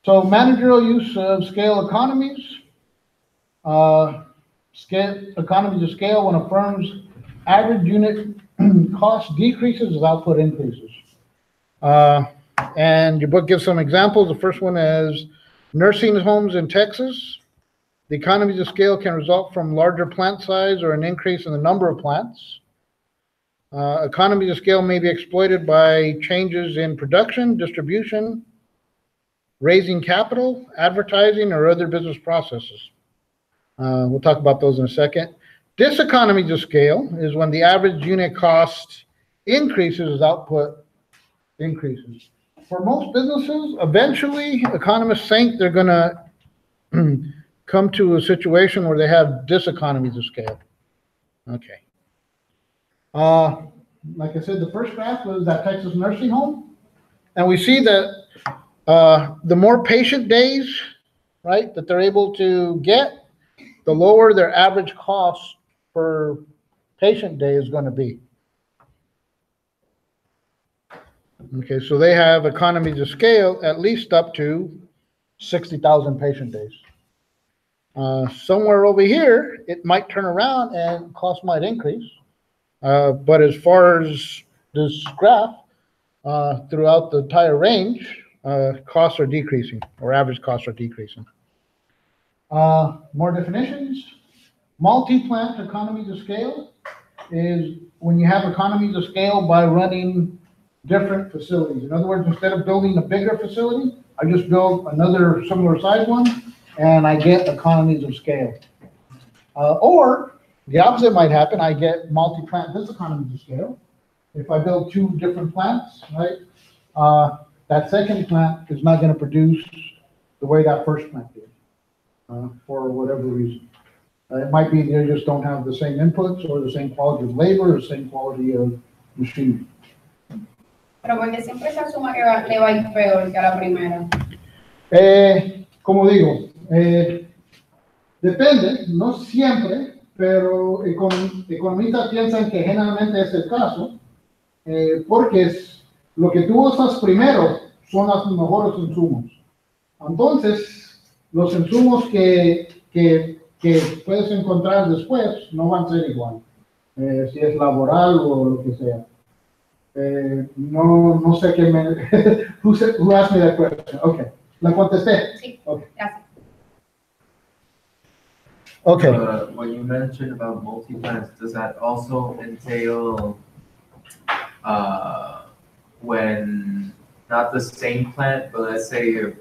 So managerial use of scale economies. Economies of scale when a firm's average unit cost decreases as output increases. And your book gives some examples. The first one is nursing homes in Texas. The economies of scale can result from larger plant size or an increase in the number of plants. Economies of scale may be exploited by changes in production, distribution, raising capital, advertising, or other business processes. We'll talk about those in a second. Diseconomies of scale is when the average unit cost increases as output increases. For most businesses, eventually economists think they're going to come to a situation where they have diseconomies of scale. Okay. Like I said, the first graph was that Texas nursing home. And we see that the more patient days, right, that they're able to get, the lower their average cost per patient day is going to be. Okay, so they have economies of scale at least up to 60,000 patient days. Somewhere over here, it might turn around and cost might increase. But as far as this graph, throughout the entire range, costs are decreasing, or average costs are decreasing. More definitions. Multi-plant economies of scale is when you have economies of scale by running different facilities. In other words, instead of building a bigger facility, I just build another similar size one, and I get economies of scale. Or the opposite might happen. I get multi-plant diseconomies of scale. If I build two different plants, right, that second plant is not going to produce the way that first plant did, for whatever reason. It might be they just don't have the same inputs or the same quality of labor or the same quality of machinery. Pero porque siempre se asume que le va a ir peor que a la primera. Como digo, depende, no siempre, pero economistas piensan que generalmente es el caso, porque lo que tú usas primero son los mejores insumos. Entonces, los insumos que puedes encontrar después no van a ser igual, si es laboral o lo que sea. No sé qué me... who asked me that question? Okay, la contesté. Sí, okay. gracias. Okay, When you mentioned about multi-plants, does that also entail, when, not the same plant, but let's say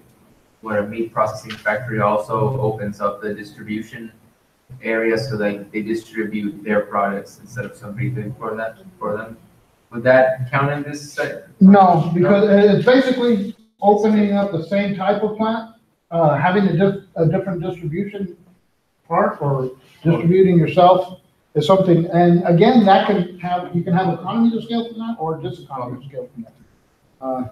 where a meat processing factory also opens up the distribution area so like they distribute their products instead of somebody doing for them? Would that count in this set? no, because it's basically opening up the same type of plant, having a different distribution part or distributing yourself is something, and again, you can have economies of scale from that or diseconomies of scale from that.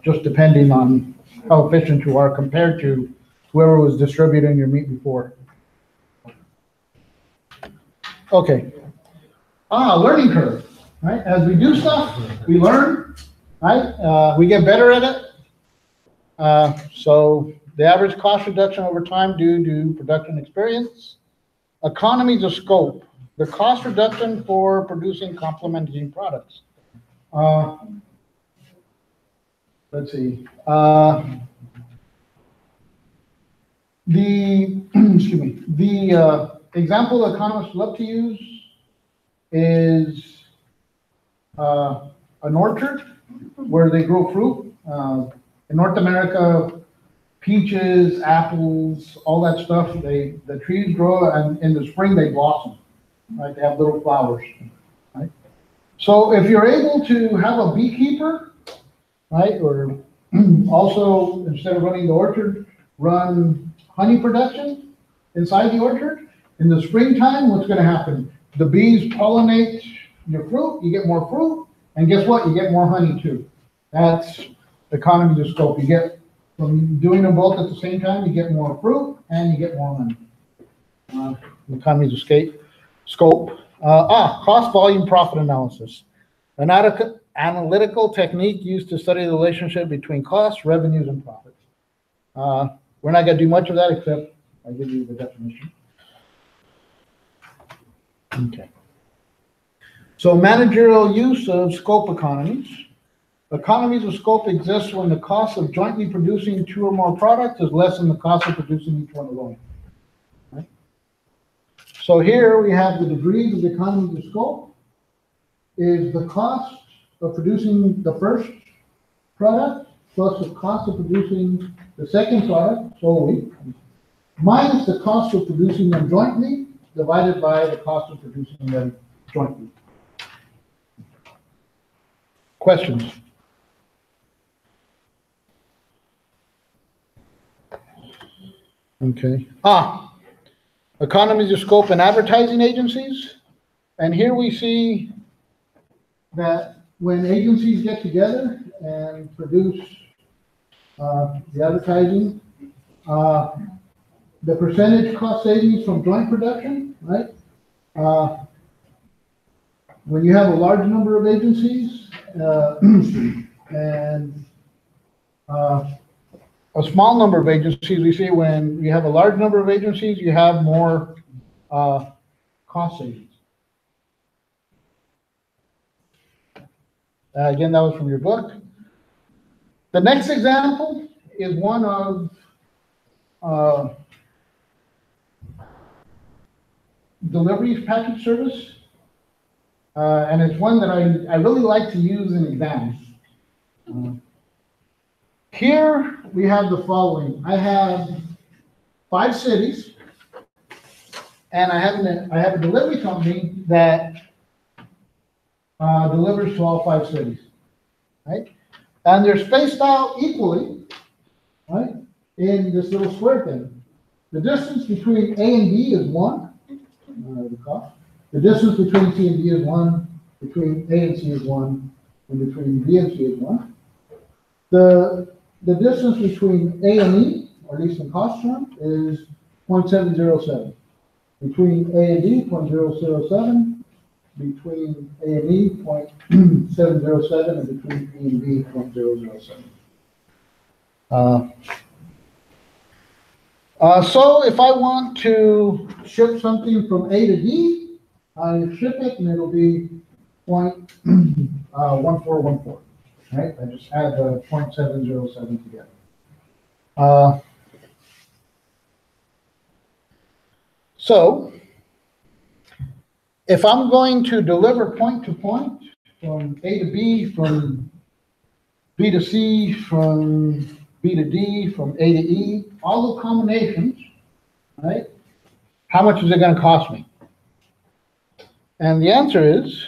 Just depending on how efficient you are compared to whoever was distributing your meat before. Okay. Learning curve, right? As we do stuff, we learn, right? We get better at it. So the average cost reduction over time due to production experience. Economies of scope, the cost reduction for producing complementing products. Let's see. Excuse me, the example economists love to use is an orchard where they grow fruit. In North America, peaches, apples, all that stuff, the trees grow and in the spring they blossom, right? They have little flowers, right? So if you're able to have a beekeeper, right, or also instead of running the orchard, run honey production inside the orchard, in the springtime, what's gonna happen? The bees pollinate your fruit, you get more fruit, and guess what? You get more honey too. That's economies of scope. You get, from doing them both at the same time, you get more fruit and you get more honey. Economies of scope. Cost volume profit analysis. An analytical technique used to study the relationship between costs, revenues, and profits. We're not gonna do much of that except I give you the definition. Okay. So managerial use of scope economies. Economies of scope exist when the cost of jointly producing two or more products is less than the cost of producing each one alone. Right? So here we have the degrees of the economies of scope is the cost of producing the first product plus the cost of producing the second product solely minus the cost of producing them jointly divided by the cost of producing them jointly. Questions? Okay. Economies of scope and advertising agencies. And here we see that when agencies get together and produce the advertising, the percentage cost savings from joint production, right? When you have a large number of agencies and a small number of agencies, we see when you have a large number of agencies, you have more cost savings. Again, that was from your book. The next example is one of delivery package service. And it's one that I really like to use in exams. Here we have the following. I have 5 cities, and I have a delivery company that delivers to all 5 cities, right? And they're spaced out equally, right, in this little square thing. The distance between A and B is 1, the cost. The distance between C and D is 1, between A and C is 1, and between B and C is 1. The distance between A and E, or at least in cost term, is 0.707. Between A and D, 0.007. Between A and E, 0.707, and between B and B, 0.007. So if I want to ship something from A to D, I ship it and it'll be 0.1414, right? I just add the 0.707 together. So if I'm going to deliver point to point from A to B, from B to C, from B to D, from A to E, all the combinations, right? How much is it going to cost me? And the answer is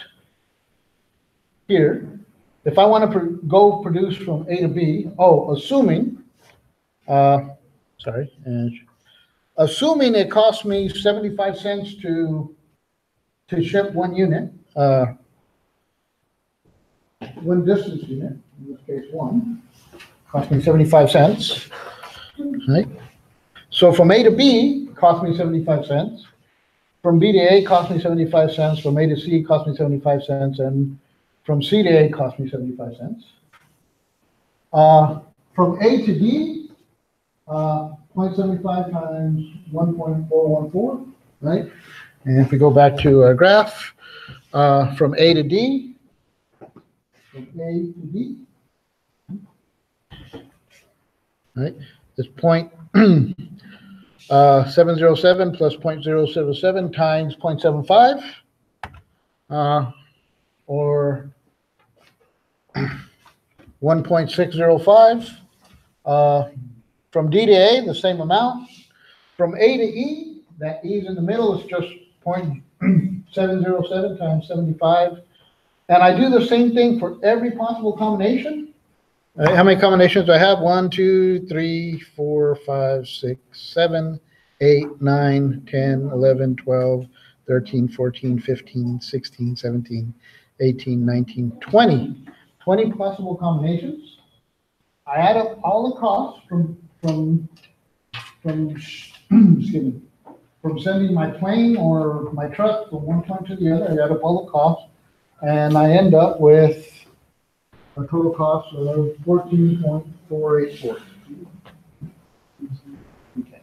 here, if I want to go produce from A to B, assuming assuming it costs me 75 cents to ship one unit, one distance unit, in this case one, cost me 75 cents, right? So from A to B, cost me 75 cents. From B to A, cost me 75 cents. From A to C, cost me 75 cents. And from C to A, cost me 75 cents. From A to D, 0.75 times 1.414, right? And if we go back to our graph, from A to D, right? This point 707 plus 0.007 times 0.75, or 1.605. From D to A, the same amount. From A to E, that E is in the middle, is just 0.707 times 75. And I do the same thing for every possible combination. How many combinations do I have? 1, 2, 3, 4, 5, 6, 7, 8, 9, 10, 11, 12, 13, 14, 15, 16, 17, 18, 19, 20. 20 possible combinations. I add up all the costs from excuse me, from sending my plane or my truck from one point to the other. I add up all the costs, and I end up with a total cost of 14.484. Okay.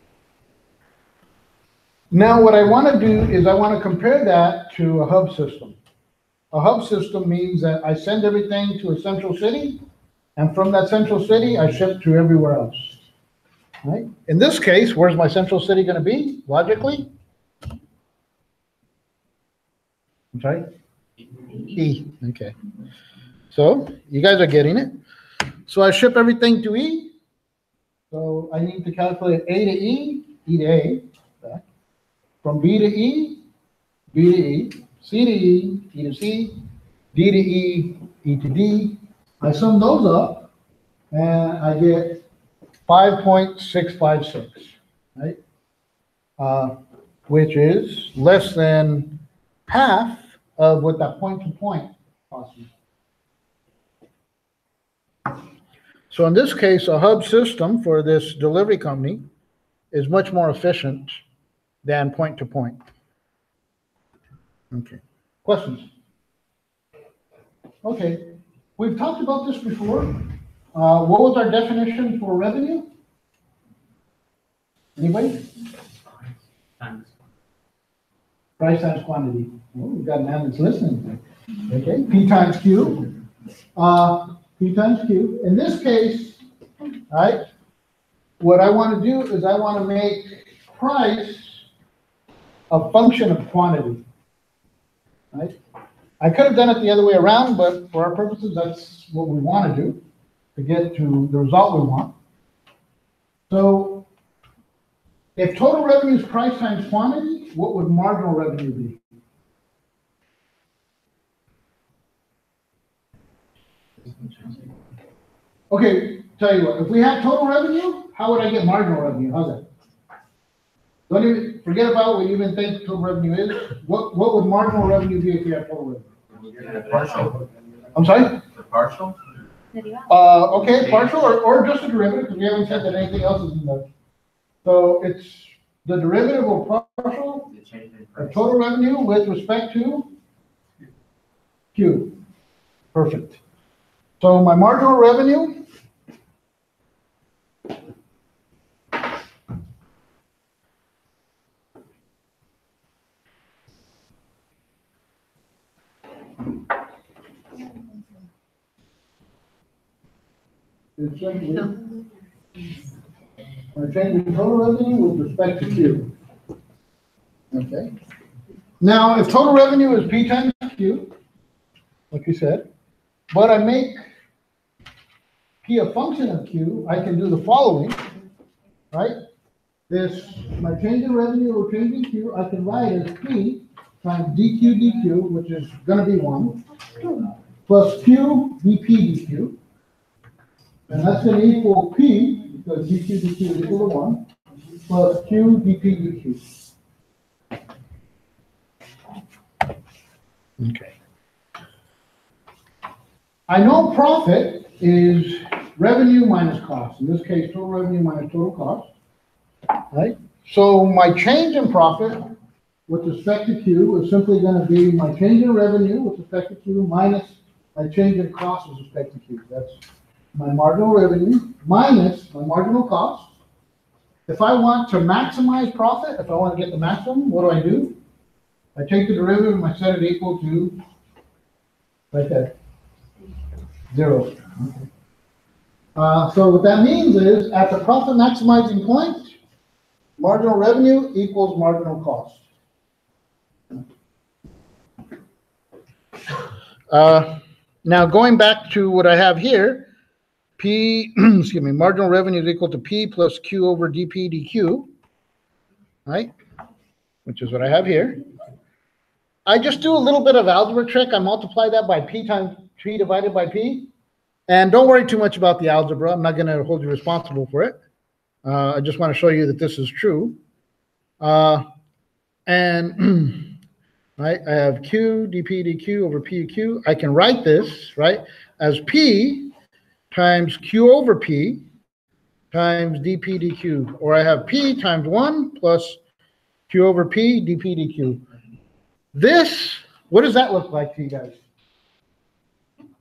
Now, what I want to do is I want to compare that to a hub system. A hub system means that I send everything to a central city, and from that central city, I ship to everywhere else. Right? In this case, where's my central city going to be, logically? I'm sorry? E. Okay. So you guys are getting it. So I ship everything to E. So I need to calculate A to E, E to A, back. From B to E, B to E, C to E, E to C, D to E, E to D. I sum those up, and I get 5.656, right? Which is less than half of what that point-to-point costs me. So in this case, a hub system for this delivery company is much more efficient than point-to-point. Okay, questions? Okay, we've talked about this before. What was our definition for revenue? Anybody? Price times quantity. Oh, we've got a man that's listening. Okay, P times Q. P times Q. In this case, right, what I want to do is I want to make price a function of quantity. Right? I could have done it the other way around, but for our purposes, that's what we want to do to get to the result we want. So if total revenue is price times quantity, what would marginal revenue be? Okay, tell you what, if we have total revenue, how would I get marginal revenue? How's that? Don't even forget about what you even think total revenue is. What would marginal revenue be if we had total revenue? Partial. I'm sorry? The partial? Okay, partial or just a derivative, because we haven't said that anything else is in there. So it's the derivative of partial The change in of price. total revenue with respect to Q. Perfect. So my marginal revenue is simply my change in total revenue with respect to Q. Okay. Now, if total revenue is P times Q, like you said, but I make P a function of Q, I can do the following, right? My change in revenue or change in Q, I can write as P times dQ, which is gonna be 1, plus Q dP, and that's gonna equal P, because dQ is equal to 1, plus Q dP. Okay. I know profit is revenue minus cost. In this case, total revenue minus total cost, right? So my change in profit with respect to Q is simply going to be my change in revenue with respect to Q minus my change in cost with respect to Q. That's my marginal revenue minus my marginal cost. If I want to maximize profit, if I want to get the maximum, what do? I take the derivative and I set it equal to, right there, 0. So what that means is, at the profit maximizing point, marginal revenue equals marginal cost. Now going back to what I have here, P, excuse me, marginal revenue is equal to P plus Q over dP dQ, right? Which is what I have here. I just do a little bit of algebra trick. I multiply that by P times P divided by P. And don't worry too much about the algebra. I'm not going to hold you responsible for it. I just want to show you that this is true. And right, I have Q dP dQ over PQ. I can write this, right, as P times Q over P times dP dQ. Or I have P times 1 plus Q over P dP dQ. This, what does that look like to you guys?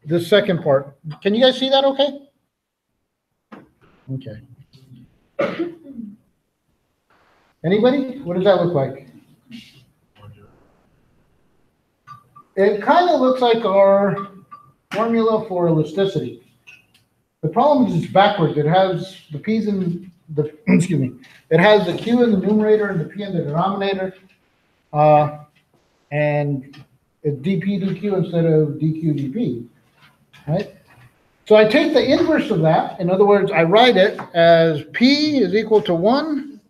This second part. Can you guys see that okay? Okay. Anybody? What does that look like? It kind of looks like our formula for elasticity. The problem is it's backwards. It has the P's in the, excuse me, it has the Q in the numerator and the P in the denominator. And it's dP dQ instead of dQ dP, right? So I take the inverse of that. In other words, I write it as P is equal to 1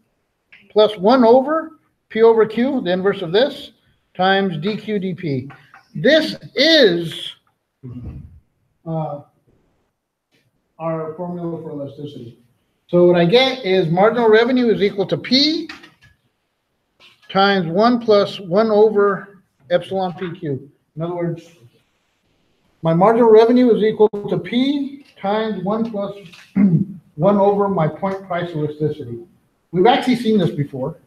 plus 1 over P over Q, the inverse of this, times dQ dP. This is our formula for elasticity. So what I get is marginal revenue is equal to P times 1 plus 1 over epsilon PQ. In other words, my marginal revenue is equal to P times 1 plus 1 over my point price elasticity. We've actually seen this before.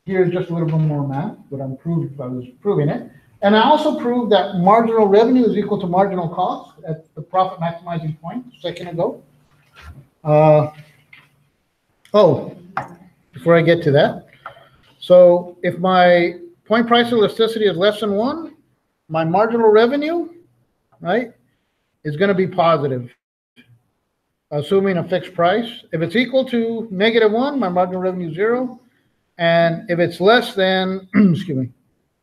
Here's just a little bit more math, but I was proving it. And I also proved that marginal revenue is equal to marginal cost at the profit maximizing point a second ago. Before I get to that. So if my point price elasticity is less than 1, my marginal revenue, right, is going to be positive, assuming a fixed price. If it's equal to -1, my marginal revenue is 0. And if it's less than, excuse me,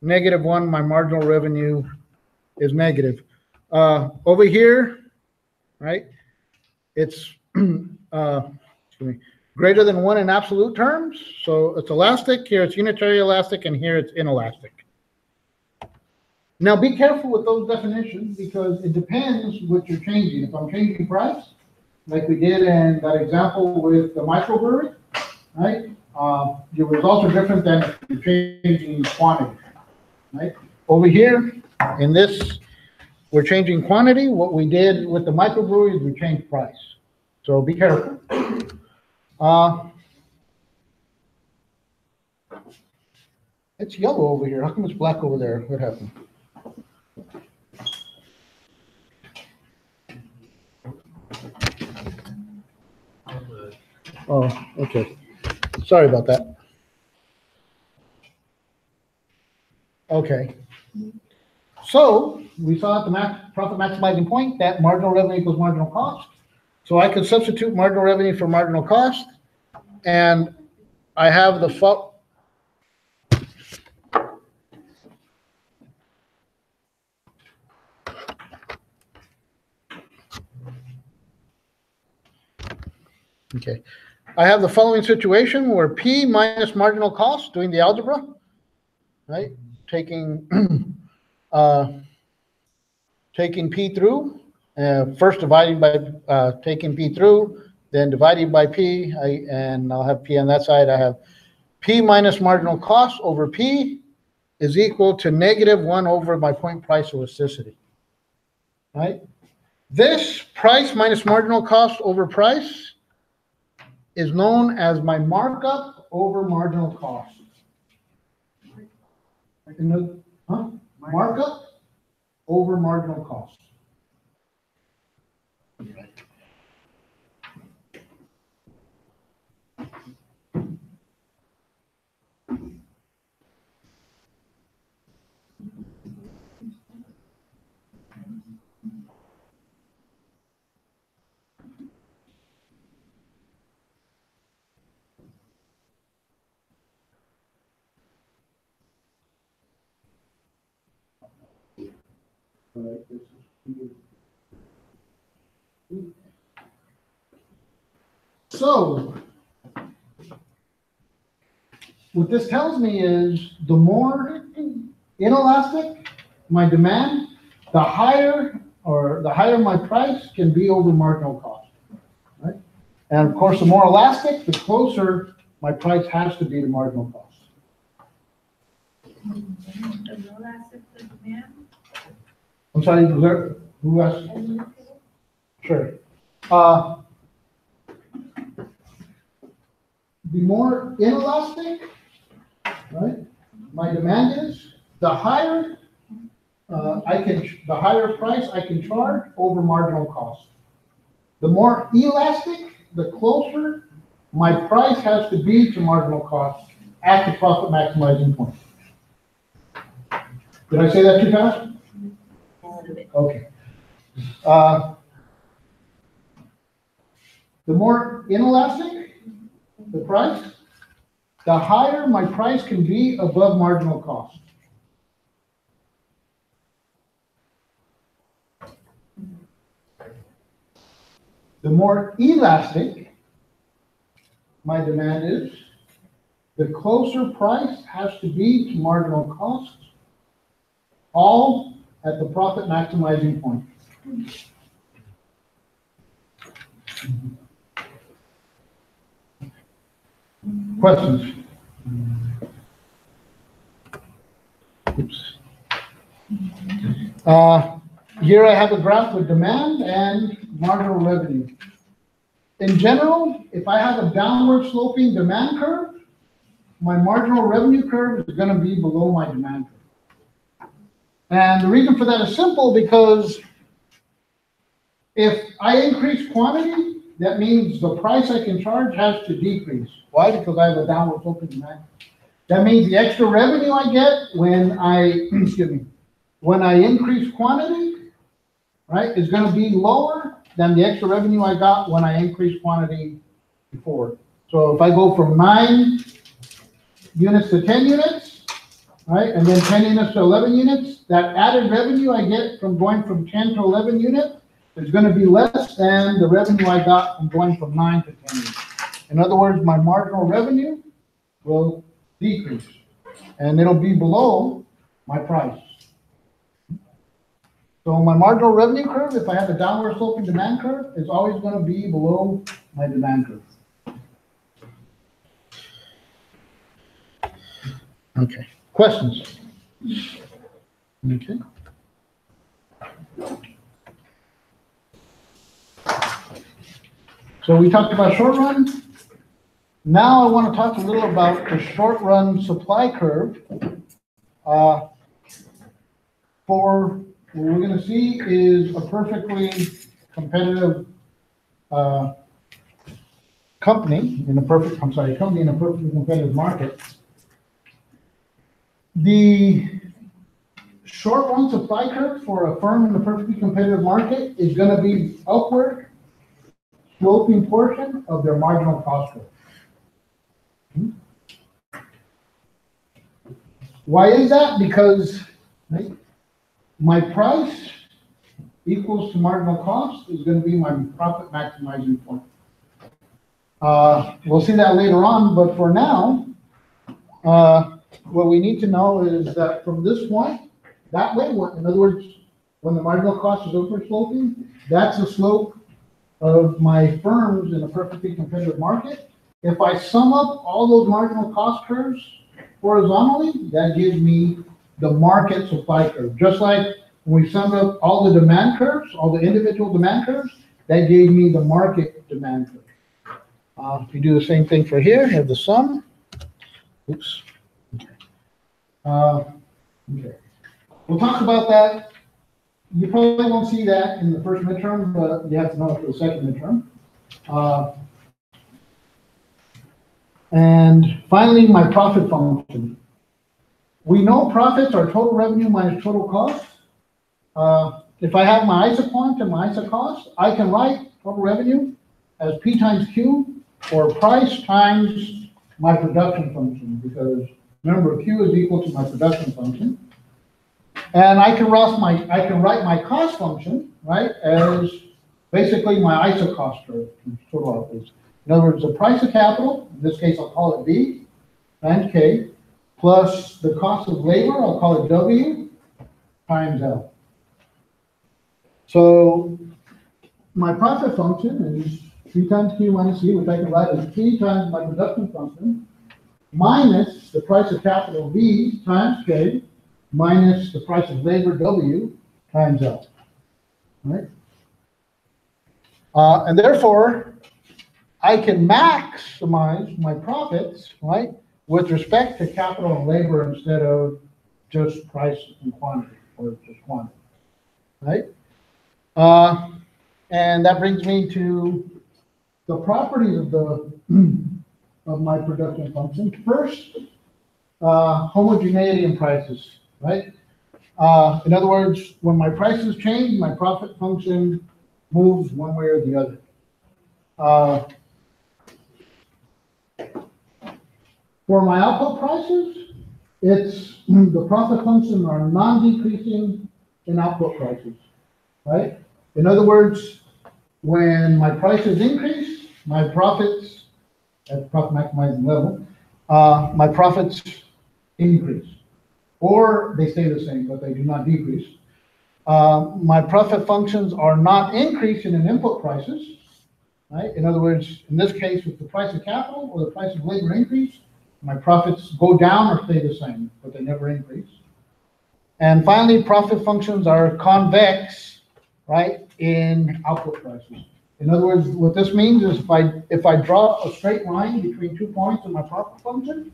-1, my marginal revenue is negative. Over here, right, it's greater than 1 in absolute terms. So it's elastic. Here it's unitary elastic, and here it's inelastic. Now be careful with those definitions because it depends what you're changing. If I'm changing price, like we did in that example with the microbrewery, right? Your results are different than if you're changing quantity, right? Over here, in this, we're changing quantity. What we did with the microbrewery is we changed price. So be careful. It's yellow over here. How come it's black over there? What happened? Oh, okay. Sorry about that. Okay. So we saw at the profit maximizing point that marginal revenue equals marginal cost. So I could substitute marginal revenue for marginal cost, and I have the Okay. I have the following situation where P minus marginal cost, doing the algebra, right? Taking, taking P through, first dividing by, taking P through, then dividing by P, and I'll have P on that side. I have P minus marginal cost over P is equal to -1 over my point price elasticity, right? This price minus marginal cost over price is known as my markup over marginal cost. Markup over marginal cost. So, what this tells me is the more inelastic my demand, the higher my price can be over marginal cost, right? And of course, the more elastic, the closer my price has to be to marginal cost. I'm sorry, who asked? Sure. The more inelastic, right, my demand is, the higher the higher price I can charge over marginal cost. The more elastic, the closer my price has to be to marginal cost at the profit maximizing point. Did I say that too fast? Okay. The more inelastic the price, the higher my price can be above marginal cost. The more elastic my demand is, the closer price has to be to marginal cost, all at the profit maximizing point. Questions? Oops. Here I have a graph with demand and marginal revenue. In general, if I have a downward sloping demand curve, my marginal revenue curve is going to be below my demand curve. And the reason for that is simple, because if I increase quantity, that means the price I can charge has to decrease. Why? Because I have a downward sloping demand. That means the extra revenue I get when I, when I increase quantity, right, is going to be lower than the extra revenue I got when I increased quantity before. So if I go from 9 units to 10 units, right, and then 10 units to 11 units, that added revenue I get from going from 10 to 11 units is going to be less than the revenue I got from going from 9 to 10 units. In other words, my marginal revenue will decrease, and it'll be below my price. So my marginal revenue curve, if I have a downward sloping demand curve, is always going to be below my demand curve. Okay. Questions? Okay. So we talked about short run. Now I want to talk a little about the short run supply curve. For what we're going to see is a perfectly competitive company in a perfectly competitive market. The short run supply curve for a firm in a perfectly competitive market is going to be upward sloping portion of their marginal cost curve. Why is that? Because, right, my price equals to marginal cost is going to be my profit maximizing point. We'll see that later on, but for now, what we need to know is that from this point, that way, in other words, when the marginal cost is upward sloping, that's the slope of my firms in a perfectly competitive market. If I sum up all those marginal cost curves horizontally, that gives me the market supply curve. Just like when we summed up all the demand curves, all the individual demand curves, that gave me the market demand curve. If you do the same thing for here, have the sum. Oops. Okay. We'll talk about that. You probably won't see that in the first midterm, but you have to know it for the second midterm. And finally, my profit function. We know profits are total revenue minus total cost. If I have my isoquant and my isocost, I can write total revenue as P times Q, or price times my production function, because remember, Q is equal to my production function. And I can write my cost function, right, as basically my isocost curve, total outputs. In other words, the price of capital, in this case I'll call it B, times K, plus the cost of labor, I'll call it W, times L. So my profit function is P times Q minus C, which I can write as P times my production function, minus the price of capital V times K, minus the price of labor W times L, right? And therefore, I can maximize my profits, right, with respect to capital and labor instead of just price and quantity, or just quantity, right? And that brings me to the properties of of my production function. First, homogeneity in prices, right? In other words, when my prices change, my profit function moves one way or the other. For my output prices, it's the profit function are non-decreasing in output prices, right? In other words, when my prices increase, my profits at profit maximizing level, my profits increase, or they stay the same, but they do not decrease. My profit functions are not increasing in input prices, right? In other words, in this case, if the price of capital or the price of labor increase, my profits go down or stay the same, but they never increase. And finally, profit functions are convex, right, in output prices. In other words, what this means is if I draw a straight line between 2 points in my profit function,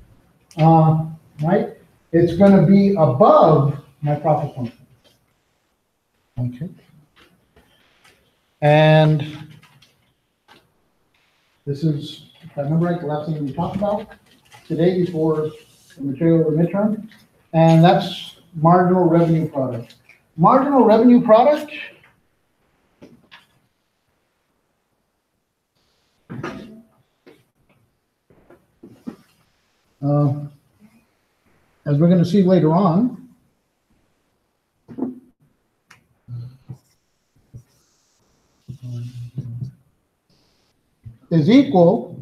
right, it's going to be above my profit function. Okay. And this is, if I remember right, the last thing we talked about today before the material or midterm, and that's marginal revenue product. Marginal revenue product as we're going to see later on, is equal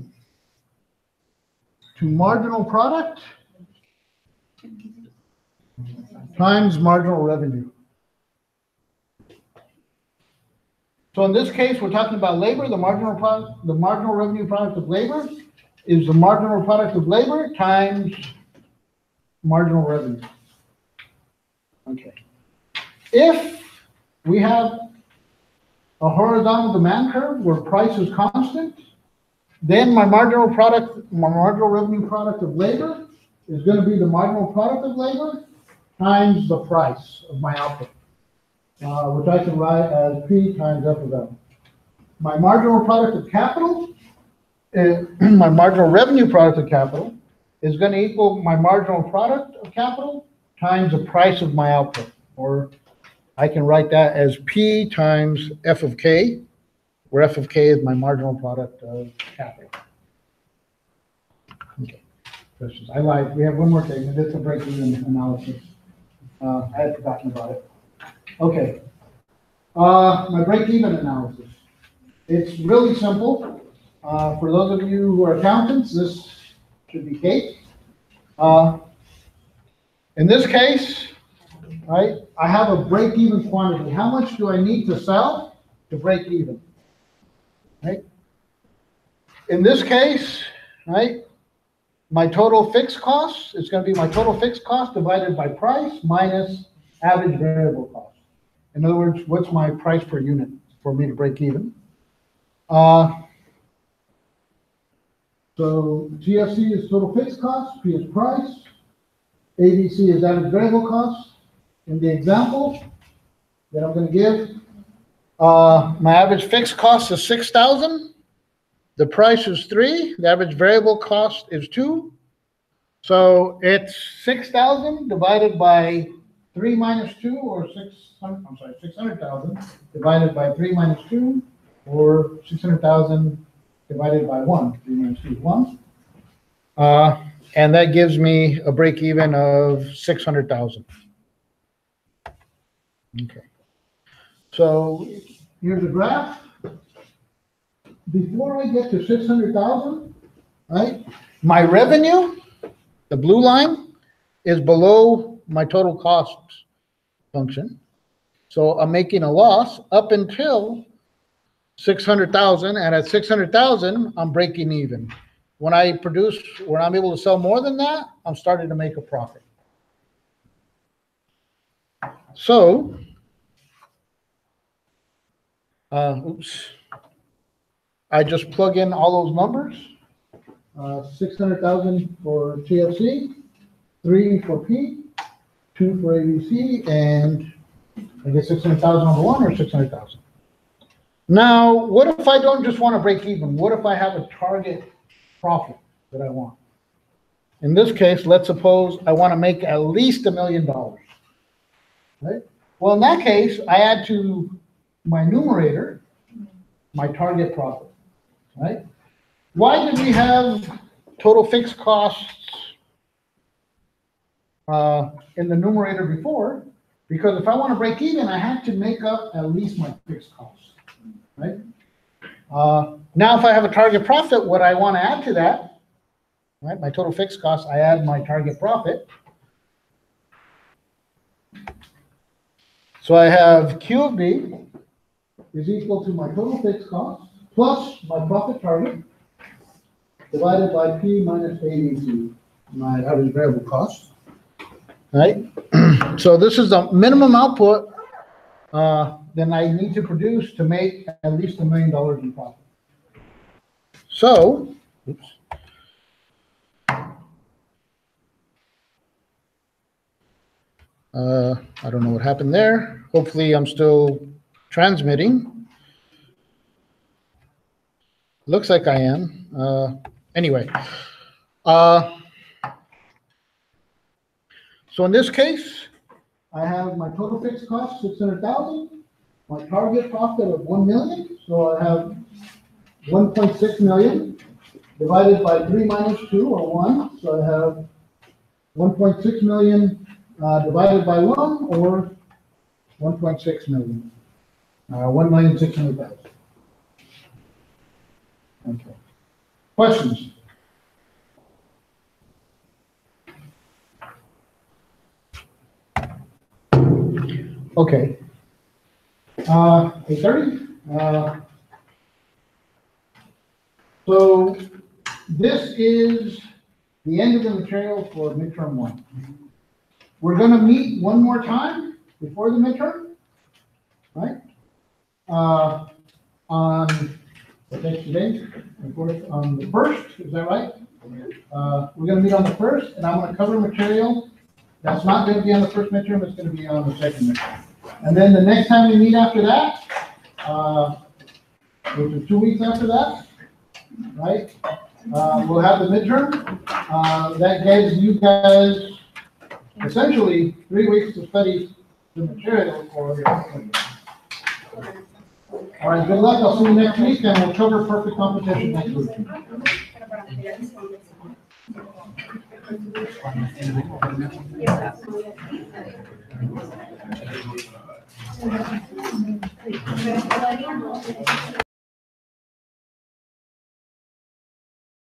to marginal product times marginal revenue. So in this case, we're talking about labor. The marginal product, the marginal revenue product of labor is the marginal product of labor times marginal revenue. Okay. If we have a horizontal demand curve where price is constant, then my marginal revenue product of labor is going to be the marginal product of labor times the price of my output, which I can write as P times F of L. My marginal product of capital, my marginal revenue product of capital is going to equal my marginal product of capital times the price of my output, or I can write that as P times F of K, where F of K is my marginal product of capital. Okay, questions? I lied. We have one more thing, and it's a break-even analysis. I had forgotten about it. Okay, my break-even analysis. It's really simple. For those of you who are accountants, this should be Kate. In this case, right, I have a break-even quantity. How much do I need to sell to break even? Right? In this case, right, my total fixed cost is going to be my total fixed cost divided by price minus average variable cost. In other words, what's my price per unit for me to break even? So GFC is total fixed cost, P is price, ABC is average variable cost. In the example that I'm going to give, my average fixed cost is 6,000. The price is 3. The average variable cost is 2. So it's 6,000 divided by 3 minus 2, or 600,000 divided by 3 minus 2, or 600,000 divided by 1. 3 minus 2 is 1. And that gives me a break even of 600,000. Okay. So here's a graph. Before I get to 600,000, right, my revenue, the blue line, is below my total costs function. So I'm making a loss up until 600,000, and at 600,000, I'm breaking even. When I'm able to sell more than that, I'm starting to make a profit. So, I just plug in all those numbers. 600,000 for TFC, 3 for P, 2 for ABC, and I get 600,000 over 1, or 600,000. Now, what if I don't just want to break even? What if I have a target profit that I want? In this case, let's suppose I want to make at least $1 million. Right? Well, in that case, I add to my numerator my target profit. Right? Why did we have total fixed costs in the numerator before? Because if I want to break even, I have to make up at least my fixed costs. Right? Now, if I have a target profit, what I want to add to that, right, my total fixed cost, I add my target profit. So I have Q of B is equal to my total fixed cost plus my profit target divided by P minus ABC, my average variable cost. Right? So this is the minimum output then I need to produce to make at least $1 million in profit. So, oops. I don't know what happened there. Hopefully I'm still transmitting. Looks like I am. Anyway. So in this case, I have my total fixed cost, 600,000, my target profit of 1 million. So I have 1.6 million divided by 3 minus 2, or 1. So I have 1.6 million divided by 1, or 1.6 million. 1,600,000. Okay. Questions? Okay. 8:30. So this is the end of the material for midterm 1. We're going to meet one more time before the midterm, right? On today, of course, on the 1st, is that right? We're going to meet on the 1st, and I'm going to cover material that's not going to be on the first midterm, it's going to be on the second midterm. And then the next time we meet after that, which is 2 weeks after that, right? We'll have the midterm. That gives you guys essentially 3 weeks to study the material for your midterm. All right, good luck. I'll see you next week, and we'll cover perfect competition next week. Yeah.